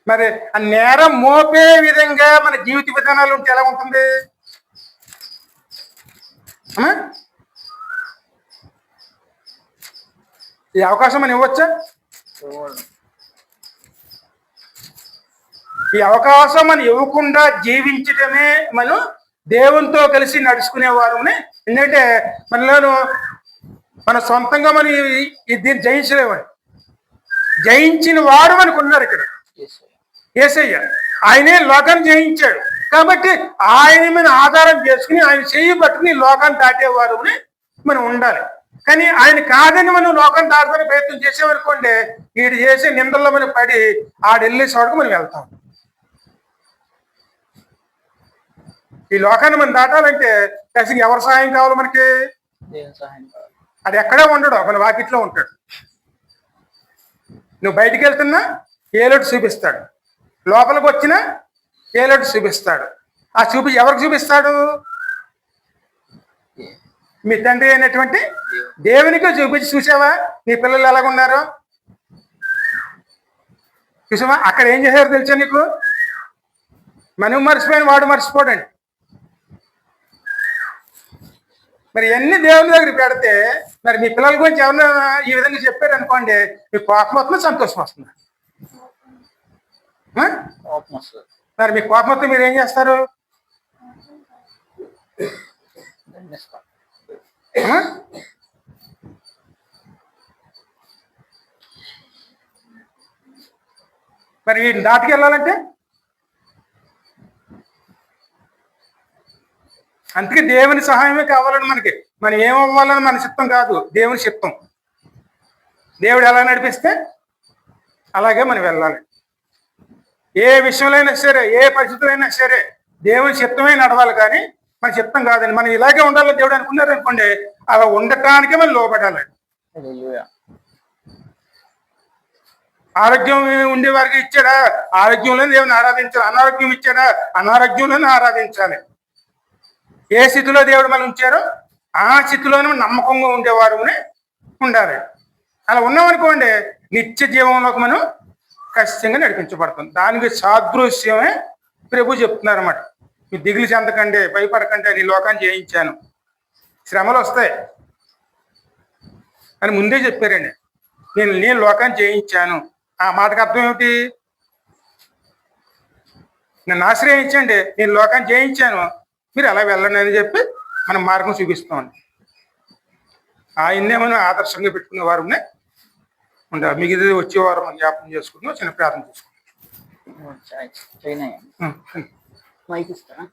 మరి ఆ నేరం మోపే విధంగా మన జీవిత విధానాలు ఉంటే ఎలా ఉంటుంది? ఈ అవకాశం మనం ఇవ్వచ్చా? ఈ అవకాశం మనం ఇవ్వకుండా జీవించడమే మనం దేవునితో కలిసి నడుచుకునేవారు. ఎందుకంటే మనలోను మన సొంతంగా మనం దీన్ని జయించలేమని, జయించిన వాడు మనకు ఉన్నారు ఇక్కడ. యేసయ్య ఆయనే లోకాన్ని జయించాడు కాబట్టి ఆయన మీద ఆధారం చేసుకుని ఆయన చెయ్యి పట్టుకుని లోకాన్ని దాటేవారు మనం ఉండాలి. కానీ ఆయన కాదని మనం లోకాన్ని దాటడానికి ప్రయత్నం చేసామనుకోండి, వీడు చేసే నిందల్లో మనం పడి ఆడెళ్ళే చోటకు మనం వెళ్తాం. ఈ లోకాన్ని మనం దాటాలంటే కసికి ఎవరి సహాయం కావాలి మనకి? అది ఎక్కడే ఉండడు, మన వాకిట్లో ఉంటాడు. నువ్వు బయటికి వెళ్తున్నా ఏలోటు చూపిస్తాడు, లోపలికి వచ్చినా ఏలోటు చూపిస్తాడు. ఆ ఎవరికి చూపిస్తాడు? మీ తండ్రి అయినటువంటి దేవునికే చూపించి, చూసావా నీ పిల్లలు ఎలాగున్నారో చూసావా? అక్కడ ఏం చేశారో తెలుసా నీకు? మనం మర్చిపోయిన వాడు మర్చిపోడండి. మరి ఎన్ని దేవుని దగ్గర పెడితే మరి మీ పిల్లల గురించి ఎవరైనా ఈ విధంగా చెప్పారు అనుకోండి, మీ కోపం వస్తుంది, సంతోషం వస్తుంది. మరి మీ కోపం వస్తే మీరు ఏం చేస్తారు? ఆ? మరి వీటిని దాటుకెళ్ళాలంటే అందుకే దేవుని సహాయమే కావాలని మనకి. మనం ఏమవ్వాలని మన చిత్తం కాదు, దేవుని చిత్తం. దేవుడు ఎలా నడిపిస్తే అలాగే మనం వెళ్ళాలి. ఏ విషయంలో అయినా సరే, ఏ పరిస్థితుల్లో అయినా సరే దేవుని చిత్తమే నడవాలి, కానీ మన చిత్తం కాదండి. మనం ఇలాగే ఉండాలని దేవుడు అనుకున్నారు అనుకోండి, అలా ఉండటానికే మనం లోబడాలి. హల్లెలూయా. ఆరోగ్యం ఉండే వారికి ఇచ్చాడా, ఆరోగ్యంలోనే దేవుని ఆరాధించాలి. అనారోగ్యం ఇచ్చాడా, అనారోగ్యంలోనే ఆరాధించాలి. ఏ స్థితిలో దేవుడు మనం ఉంచారో ఆ స్థితిలోనే నమ్మకంగా ఉండేవారునే ఉండాలి. అలా ఉన్నామనుకోండి, నిత్య జీవంలోకి మనం ఖచ్చితంగా నడిపించబడుతుంది. దానికి సాదృశ్యమే ప్రభు చెప్తున్నారు అన్నమాట. మీరు దిగులు చెందకండి, భయపడకండి, నీ లోకాన్ని జయించాను. శ్రమలు వస్తాయి అని ముందే చెప్పారండి. నేను లోకాన్ని జయించాను. ఆ మాటకు అర్థం ఏమిటి? నన్ను ఆశ్రయించండి, నేను లోకాన్ని జయించాను, మీరు అలా వెళ్ళండి అని చెప్పి మనం మార్గం చూపిస్తామండి. ఆయన్నే మనం ఆదర్శంగా పెట్టుకునే వారునే ఉండాలి. మిగతా వచ్చేవారు మనం జ్ఞాపకం చేసుకుంటున్నాం. చిన్న ప్రార్థన చేసుకుంటాం. మైక్ ఇస్తారా?